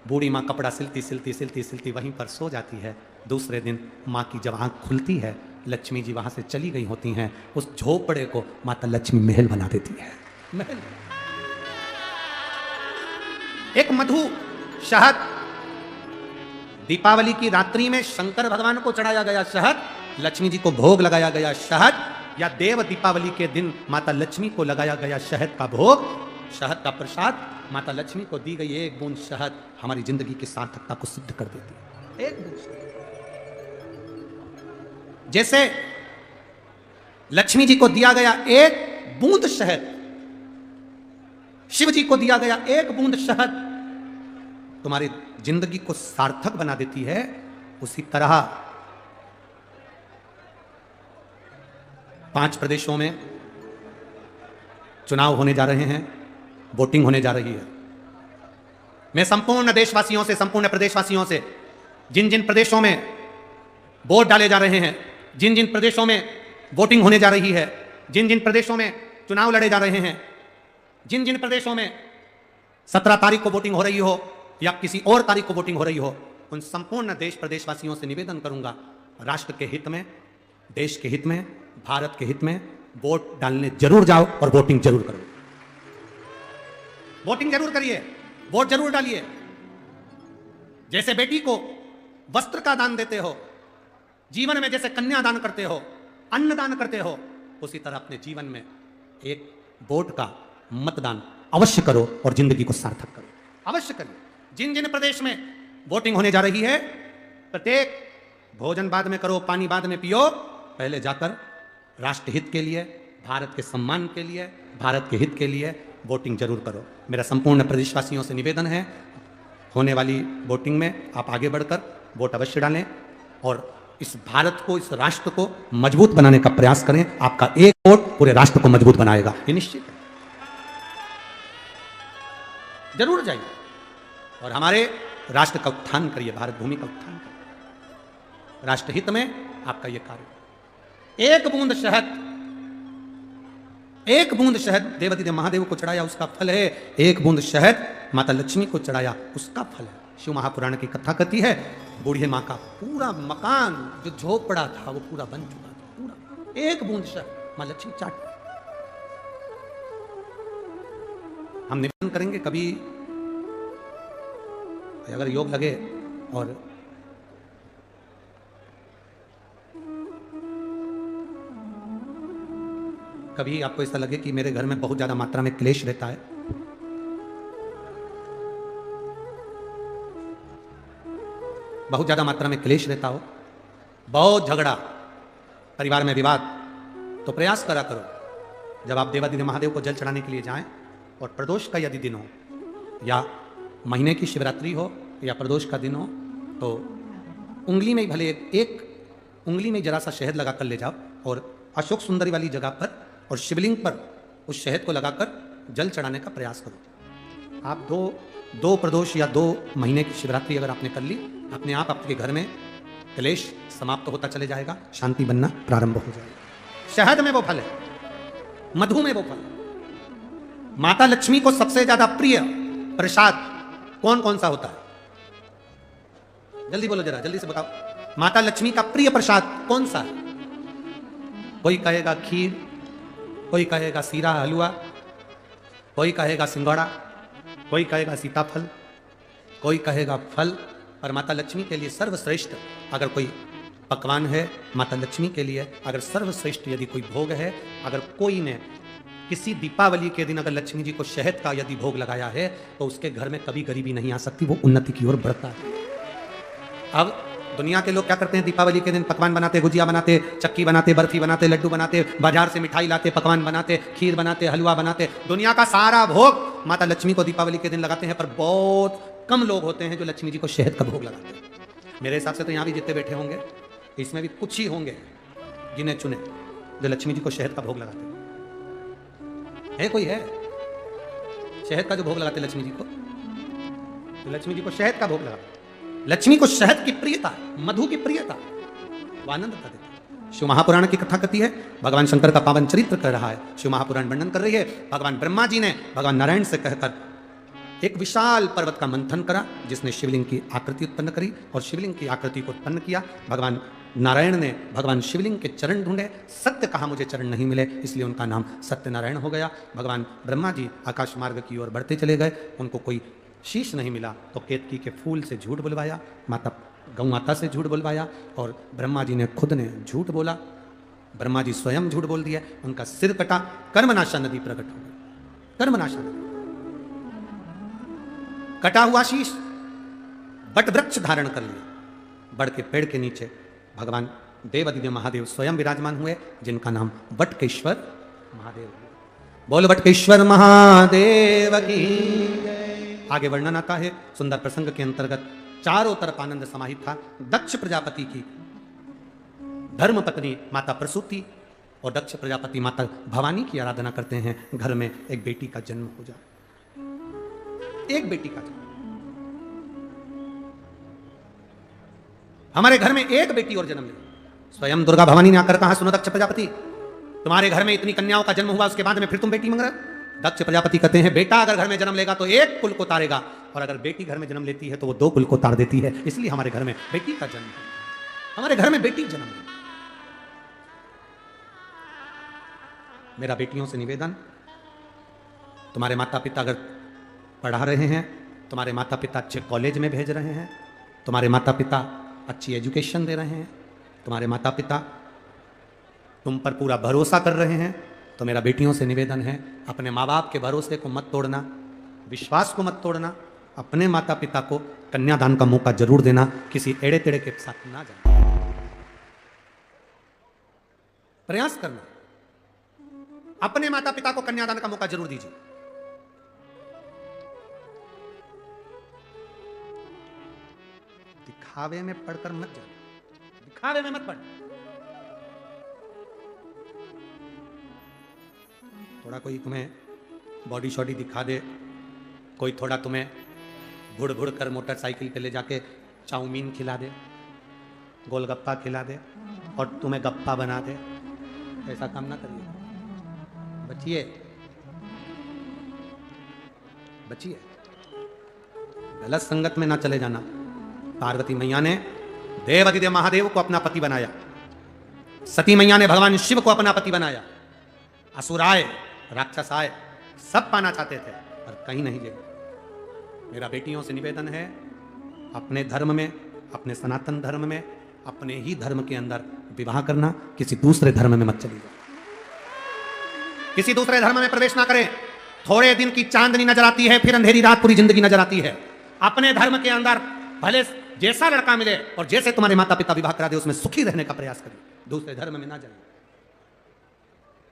बूढ़ी मां कपड़ा सिलती सिलती सिलती सिलती वहीं पर सो जाती है। दूसरे दिन मां की जब आंख खुलती है, लक्ष्मी जी वहां से चली गई होती हैं, उस झोपड़े को माता लक्ष्मी महल बना देती है। महल, एक मधु शहद, दीपावली की रात्रि में शंकर भगवान को चढ़ाया गया शहद, लक्ष्मी जी को भोग लगाया गया शहद, या देव दीपावली के दिन माता लक्ष्मी को लगाया गया शहद का भोग, शहद का प्रसाद, माता लक्ष्मी को दी गई एक बूंद शहद हमारी जिंदगी की सार्थकता को सिद्ध कर देती है। एक बूंद शहद। जैसे लक्ष्मी जी को दिया गया एक बूंद शहद, शिव जी को दिया गया एक बूंद शहद तुम्हारी जिंदगी को सार्थक बना देती है, उसी तरह 5 प्रदेशों में चुनाव होने जा रहे हैं, वोटिंग होने जा रही है। मैं संपूर्ण देशवासियों से, संपूर्ण प्रदेशवासियों से, जिन जिन प्रदेशों में वोट डाले जा रहे हैं, जिन जिन प्रदेशों में वोटिंग होने जा रही है, जिन जिन प्रदेशों में चुनाव लड़े जा रहे हैं, जिन जिन प्रदेशों में 17 तारीख को वोटिंग हो रही हो या किसी और तारीख को वोटिंग हो रही हो, उन संपूर्ण देश प्रदेशवासियों से निवेदन करूंगा, राष्ट्र के हित में, देश के हित में, भारत के हित में वोट डालने जरूर जाओ और वोटिंग जरूर करो। वोटिंग जरूर करिए, वोट जरूर डालिए। जैसे बेटी को वस्त्र का दान देते हो, जीवन में जैसे कन्या दान करते हो, अन्न दान करते हो, उसी तरह अपने जीवन में एक वोट का मतदान अवश्य करो और जिंदगी को सार्थक करो, अवश्य करिए। जिन जिन प्रदेश में वोटिंग होने जा रही है, प्रत्येक भोजन बाद में करो, पानी बाद में पियो, पहले जाकर राष्ट्रहित के लिए, भारत के सम्मान के लिए, भारत के हित के लिए वोटिंग जरूर करो। मेरा संपूर्ण प्रदेशवासियों से निवेदन है, होने वाली वोटिंग में आप आगे बढ़कर वोट अवश्य डालें और इस भारत को, इस राष्ट्र को मजबूत बनाने का प्रयास करें। आपका एक वोट पूरे राष्ट्र को मजबूत बनाएगा, ये निश्चित है। जरूर जाइए और हमारे राष्ट्र का उत्थान करिए, भारत भूमि का उत्थान करिए। राष्ट्रहित में आपका यह कार्य। एक बूंद शहद, एक बूंद शहद देवादिदेव महादेव को चढ़ाया, उसका फल है। एक बूंद शहद माता लक्ष्मी को चढ़ाया, उसका फल है। शिव महापुराण की कथा कहती है, बूढ़ी माँ का पूरा मकान जो झोपड़ा था वो पूरा बन चुका था, पूरा एक बूंद शहद माँ लक्ष्मी चाट। हम निवेदन करेंगे, कभी अगर योग लगे और कभी आपको ऐसा लगे कि मेरे घर में बहुत ज्यादा मात्रा में क्लेश रहता है, बहुत ज्यादा मात्रा में क्लेश रहता हो, बहुत झगड़ा, परिवार में विवाद, तो प्रयास करा करो जब आप देवादिदेव महादेव को जल चढ़ाने के लिए जाएं और प्रदोष का यदि दिन हो या महीने की शिवरात्रि हो या प्रदोष का दिन हो, तो उंगली में भले एक उंगली में जरा सा शहद लगा कर ले जाओ और अशोक सुंदरी वाली जगह पर और शिवलिंग पर उस शहद को लगाकर जल चढ़ाने का प्रयास करो। आप दो प्रदोष या 2 महीने की शिवरात्रि अगर आपने कर ली, अपने आप आपके घर में क्लेश समाप्त होता चले जाएगा, शांति बनना प्रारंभ हो जाएगा। शहद में वो फल है, मधु में वो फल है। माता लक्ष्मी को सबसे ज्यादा प्रिय प्रसाद कौन कौन सा होता है? जल्दी बोलो, जरा जल्दी से बताओ। माता लक्ष्मी का प्रिय प्रसाद कौन सा है? कोई कहेगा खीर, कोई कहेगा सीरा हलवा, कोई कहेगा सिंघाड़ा, कोई कहेगा सीताफल, कोई कहेगा फल। और माता लक्ष्मी के लिए सर्वश्रेष्ठ अगर कोई पकवान है, माता लक्ष्मी के लिए अगर सर्वश्रेष्ठ यदि कोई भोग है, अगर कोई ने किसी दीपावली के दिन अगर लक्ष्मी जी को शहद का यदि भोग लगाया है, तो उसके घर में कभी गरीबी नहीं आ सकती, वो उन्नति की ओर बढ़ता है। अब दुनिया के लोग क्या करते हैं? दीपावली के दिन पकवान बनाते, गुजिया बनाते, चक्की बनाते, बर्फी बनाते, लड्डू बनाते, बाजार से मिठाई लाते, पकवान बनाते, खीर बनाते, हलवा बनाते, दुनिया का सारा भोग माता लक्ष्मी को दीपावली के दिन लगाते हैं। पर बहुत कम लोग होते हैं जो लक्ष्मी जी को शहद का भोग लगाते हैं। मेरे हिसाब से तो यहाँ भी जितने बैठे होंगे, इसमें भी कुछ ही होंगे गिने चुने जो लक्ष्मी जी को शहद का भोग लगाते हैं। है कोई है शहद का जो भोग लगाते लक्ष्मी जी को? तो लक्ष्मी जी को शहद का भोग लगाते, लक्ष्मी को शहद की प्रियता, मधु की प्रियता, वो आनंद देता है। शिव महापुराण की कथा कहती है, भगवान शंकर का पावन चरित्र कर रहा है, शिव महापुराण वर्णन कर रही है। भगवान ब्रह्मा जी ने भगवान नारायण से कहकर एक विशाल पर्वत का मंथन करा, जिसने शिवलिंग की आकृति उत्पन्न करी और शिवलिंग की आकृति को उत्पन्न किया। भगवान नारायण ने भगवान शिवलिंग के चरण ढूंढे, सत्य कहा मुझे चरण नहीं मिले, इसलिए उनका नाम सत्यनारायण हो गया। भगवान ब्रह्मा जी आकाश मार्ग की ओर बढ़ते चले गए, उनको कोई शीश नहीं मिला तो केतकी के फूल से झूठ बुलवाया, माता गौ माता से झूठ बुलवाया और ब्रह्मा जी ने खुद ने झूठ बोला। ब्रह्मा जी स्वयं झूठ बोल दिया, उनका सिर कटा, कर्मनाशा नदी प्रकट हो गई। कर्मनाशा नदी, कटा हुआ शीश बट वृक्ष धारण कर लिया। बड़ के पेड़ के नीचे भगवान देवादिदेव महादेव स्वयं विराजमान हुए, जिनका नाम बटकेश्वर महादेव। बोल बटकेश्वर महादेव की। आगे वर्णन आता है, सुंदर प्रसंग के अंतर्गत चारों तरफ आनंद समाहित था। दक्ष प्रजापति की धर्म पत्नी माता प्रसूति और दक्ष प्रजापति माता भवानी की आराधना करते हैं। घर में एक बेटी का जन्म हो जाए, एक बेटी का जन्म। हमारे घर में एक बेटी और जन्म ले। स्वयं दुर्गा भवानी ने आकर कहा, सुनो दक्ष प्रजापति, तुम्हारे घर में इतनी कन्याओं का जन्म हुआ, उसके बाद में फिर तुम बेटी मांग रहे हो? दक्ष प्रजापति कहते हैं, बेटा अगर घर में जन्म लेगा तो एक कुल को तारेगा, और अगर बेटी घर में जन्म लेती है तो वो 2 कुल को तार देती है। इसलिए हमारे घर में बेटी का जन्म है, हमारे घर में बेटी जन्म है। मेरा बेटियों से निवेदन, तुम्हारे माता पिता अगर पढ़ा रहे हैं, तुम्हारे माता पिता अच्छे कॉलेज में भेज रहे हैं, तुम्हारे माता पिता अच्छी एजुकेशन दे रहे हैं, तुम्हारे माता पिता तुम पर पूरा भरोसा कर रहे हैं, तो मेरा बेटियों से निवेदन है, अपने माँ बाप के भरोसे को मत तोड़ना, विश्वास को मत तोड़ना, अपने माता पिता को कन्यादान का मौका जरूर देना, किसी एड़े टेढ़े के साथ ना जाना, प्रयास करना, अपने माता पिता को कन्यादान का मौका जरूर दीजिए। दिखावे में पढ़कर मत जाना, दिखावे में मत पढ़। थोड़ा कोई तुम्हें बॉडी शॉडी दिखा दे, कोई थोड़ा तुम्हें भुड़ भुड़ कर मोटरसाइकिल पे ले जाके चाउमीन खिला दे, गोलगप्पा खिला दे और तुम्हें गप्पा बना दे, ऐसा काम ना करिए, बचिए बचिए, गलत संगत में ना चले जाना। पार्वती मैया ने देव अधिदेव महादेव को अपना पति बनाया, सती मैया ने भगवान शिव को अपना पति बनाया, असुर आए, राक्षस आए, सब पाना चाहते थे पर कहीं नहीं गए। मेरा बेटियों से निवेदन है, अपने धर्म में, अपने सनातन धर्म में, अपने ही धर्म के अंदर विवाह करना, किसी दूसरे धर्म में मत चली जाए, किसी दूसरे धर्म में प्रवेश ना करें। थोड़े दिन की चांदनी नजर आती है, फिर अंधेरी रात पूरी जिंदगी नजर आती है। अपने धर्म के अंदर भले जैसा लड़का मिले और जैसे तुम्हारे माता पिता विवाह करा दे उसमें सुखी रहने का प्रयास करें, दूसरे धर्म में ना जाए।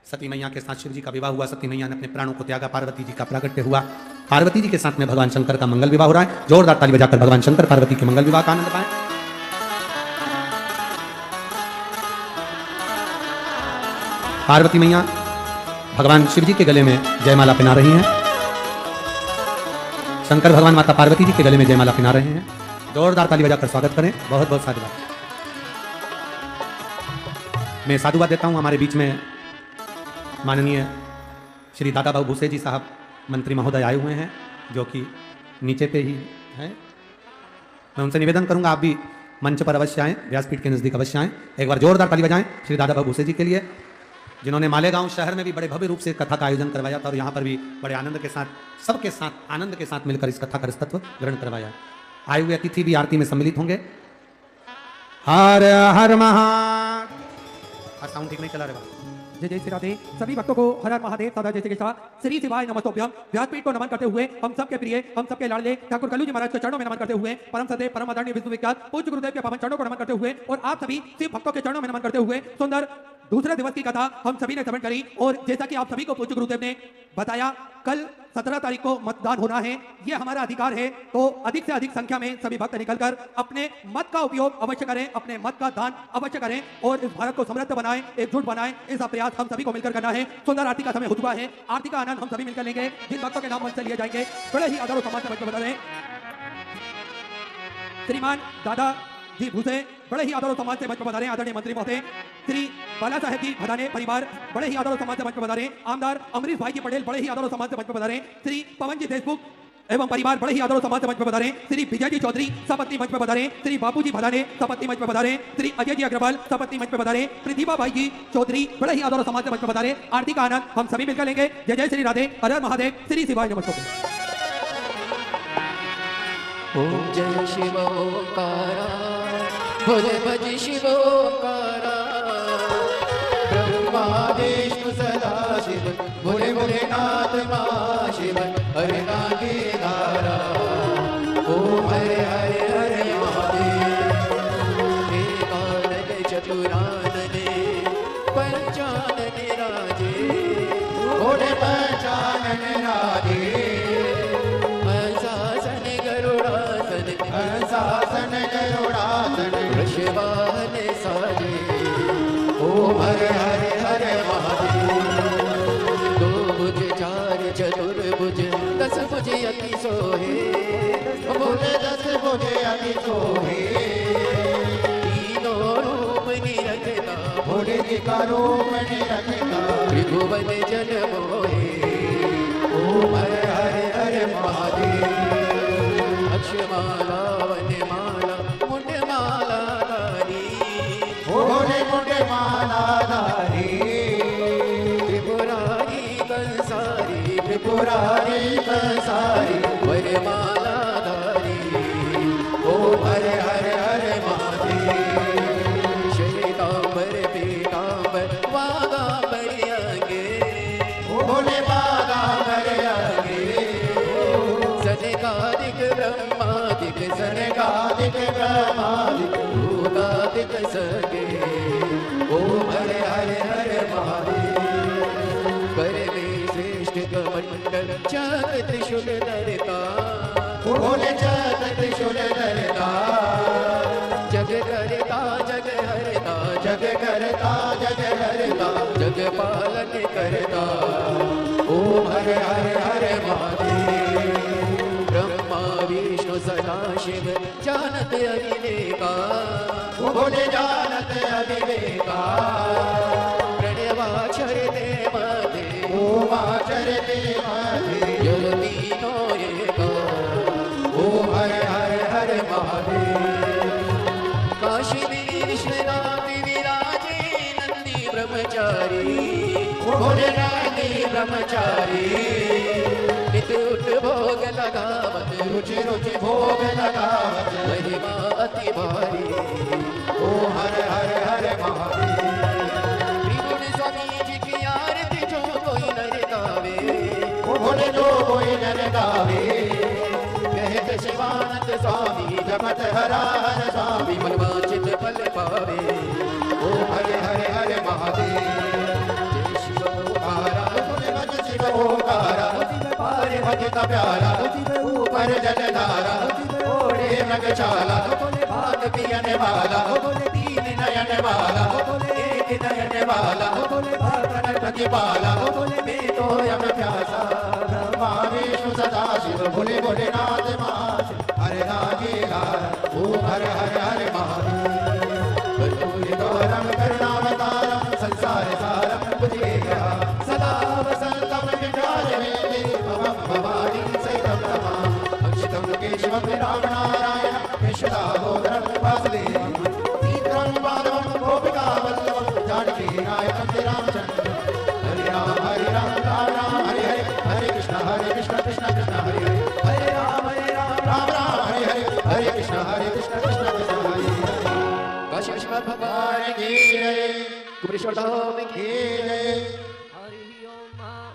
सती मैया के साथ शिव जी का विवाह हुआ, सती मैया ने अपने प्राणों को त्यागा, पार्वती जी का प्रागट्य हुआ, पार्वती जी के साथ में भगवान शंकर का मंगल विवाह हो रहा है। जोरदार ताली बजाकर भगवान शंकर पार्वती के मंगल विवाह का आनंद पाएं। पार्वती मैया भगवान शिव जी के गले में जयमाला पहना रही हैं, शंकर भगवान माता पार्वती जी के गले में जयमाला पहना रहे हैं। जोरदार ताली बजाकर स्वागत करें। बहुत बहुत साधुवाद। मैं साधुवाद देता हूं, हमारे बीच में माननीय श्री दादा बाबू भूसे जी साहब मंत्री महोदय आए हुए हैं, जो कि नीचे पे ही हैं। मैं उनसे निवेदन करूंगा, आप भी मंच पर अवश्य आएँ, व्यासपीठ के नज़दीक अवश्य आएँ। एक बार जोरदार ताली बजाएं श्री दादा बाबू भूसे जी के लिए, जिन्होंने मालेगांव शहर में भी बड़े भव्य रूप से कथा का आयोजन करवाया था और यहाँ पर भी बड़े आनंद के साथ, सबके साथ आनंद के साथ मिलकर इस कथा का रसतत्व ग्रहण करवाया। आए हुए अतिथि भी आरती में सम्मिलित होंगे। हर हर महादेव। साउंड ठीक नहीं चला रहे। जय जय श्री राधे। सभी भक्तों को हर हर महादेव सदा जय श्री कृष्ण श्री शिवाय नमस्तोभ्यम। व्यासपीठ को नमन करते हुए हम सबके प्रिय, हम सबके लाडले ठाकुर कल्लू जी महाराज के चरणों में नमन करते हुए, परम सदैव परम आदरणीय विश्वविख्यात पूज्य गुरुदेव के पावन चरणों को नमन करते हुए और आप सभी शिव भक्तों के चरणों में नमन करते हुए सुंदर दूसरे दिवस की कथा हम सभी ने श्रवण करी। और जैसा कि आप सभी को पूज्य गुरुदेव ने बताया, कल 17 तारीख को मतदान होना है, ये हमारा अधिकार है, तो अधिक से अधिक संख्या में सभी भक्त निकलकर अपने मत का उपयोग अवश्य करें, अपने मत का दान अवश्य करें और इस भारत को समृद्ध बनाएं, एकजुट बनाएं। इसका प्रयास हम सभी को मिलकर करना है। सुंदर आरती का समय हो चुका है, आरती का आनंद हम सभी मिलकर लेंगे। जिन भक्तों के नाम मंच से लिए जाएंगे बड़े ही आदर और सम्मान से बता रहे श्रीमान दादा जी भूसे, बड़े ही आदर और सम्मान से मंच पर बता रहे हैं आदरणीय मंत्री महोदय श्री बाला साहेब जी भदाने परिवार, बड़े ही आदर और सम्मान से मंच पर बता रहे हैं आमदार अमरीश भाई जी पटेल, बड़े ही आदर और सम्मान से मंच पर बता रहे हैं श्री पवन जी देशमुख एवं परिवार, बड़े ही आदर और सम्मान से मंच पर बता रहे हैं श्री विजय जी चौधरी सपत्नी मंच पर बता रहे हैं श्री बापू जी भदाने सपत्नी मंच पर बता रहे हैं श्री अजय जी अग्रवाल सपत्नी मंच पर बता रहे हैं प्रतिभा भाई जी चौधरी, बड़े ही आदर और सम्मान से मंच पर बता रहे हैं। आरती का आनंद हम सभी मिलकर लेंगे। जय जय श्री राधे। हर हर महादेव। श्री शिवाय नमस्तोभ्यम। ओम जय शिवोंकारा, भोले भज शिवोंकारा, ब्रह्मा विष्णु सदा शिव, भोले भोलेनाथ महा शिव, हरे नागे धारा। ओम हरे हरे हरे महादेव। एकानन चतुरानने पंचानन राजे, भोले पंचानन राजे। शासन गरुड़ासन वृषवाहन साजे। ओम हरे हरे हरे महादेव। दो भुज चार चतुर्भुज दस भुज अति सोहे, बोले दस भुज अति सोहे। तीनों रूप निरखता, भोले जी का रूप निरखता, त्रिभुवन जन मोहे। ओम हरे हरे हरे महादेव। अक्षमाला वनमाला मुंडमाला धारी, भोले मुंडमाला धारी। त्रिपुरारी कंसारी, त्रिपुरारी कंसारी, वरमाला धारी। ओम हरे हरे हरे महादेव। श्वेतांबर पीतांबर वागांबर अंगे, सनकादिक ब्रह्मादिक भूतादिक सके ओम हरे हरे हरे महादेव करे में श्रेष्ठ कमंडल चक्र त्रिशूल धरता बोले चक्र त्रिशूल धरता जग करता जग हरता जग करता जग हरता जग पालन करता ओम हरे हरे हरे महादेव ब्रह्मा विष्णु सदा शिव जानत अविवेका बोले जानत अविवेका प्रणवाचरते मते ओमाचरते मते जल तीनो एका ओम हरे हरे हरे महादेव काशी में विश्वनाथ विराजे नंदी ब्रह्मचारी बोले नंदी ब्रह्मचारी नित उठ भोग लगावत रुचि रुचि भोग लगावत महिमा अति भारी ओ हरे हरे हरे महादेव त्रिगुण स्वामी जी की आरती जो कोई नर गावे बोले जो कोई नर गावे कहत शिवानंद स्वामी जपत हरा हर स्वामी मनवांचित फल पावे ओ हरे हरे हरे महादेव जय शिव ओंकारा बोले भज शिव ओंकारा पारे भगत प्यारा ऊपर जलधारा ओढ़े मृगशाला भाग पियने वाला तीन नयन वाला एक नयन वाला भक्तन प्रतिपाला मैं तो यम प्यासा ब्रह्मा विष्णु सदा शिव भोले भोलेनाथ महाशिव हरे राजे ओम हरे हरे हरे महादेव गौरम करुणावतारम संसार सारम बुद्धेया सदा वसंतम विद्यालये भवानी सहितं नमामि अक्षितं केशवं रामनारायण केशदामोदरं वासुदेवं सीतं माधवं गोपिकावल्लभं जानकी नायकं रामचन्द्रं हरे राम राम राम हरे हरे कृष्ण कृष्ण कृष्ण हरे हरे राम राम हरे हरे कृष्ण कृष्ण कृष्ण हरे काशी विश्वनाथ भगवान की जय कुबेरेश्वर धाम की जय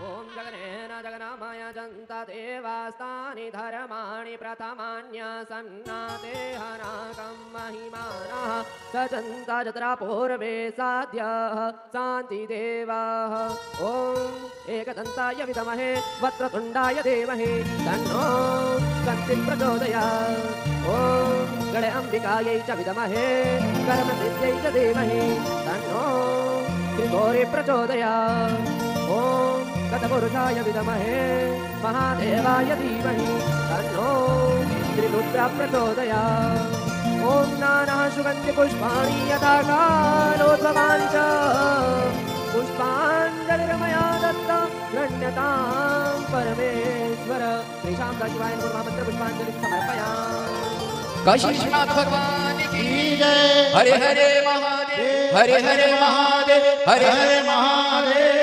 ओम जगनेन जगन्नामाय जन्ता देवास्तानि धर्माणि प्रथमान्यसन्नाते हनाकं महिमानः सजन्ता जत्रा पूर्वे साध्यः शान्तिदेवाः ॐ एकदन्ताय विद्महे वक्रतुण्डाय धीमहि तन्नो दन्तिः प्रचोदयात् ॐ गणे अम्बिकायै च विद्महे कर्मसिद्ध्यै च धीमहि तन्नो त्रिपुरी प्रचोदयात् ॐ गतपुरुषाय विद्महे महादेवाय धीमहि तन्नो त्रिरुद्र प्रचोदयात् ॐ नाना सुगन्धि पुष्पाणि यथा कालोद्भवानि च पुष्पाञ्जलिर्मया दत्ता गण्यतां परमेश्वर तेषां शिवाय महामन्त्र पुष्पाञ्जलिं समर्पयामि काशी विश्वनाथ भगवान की जय हरे हरे महादेव हरे हरे महादेव हरे हरे महादेव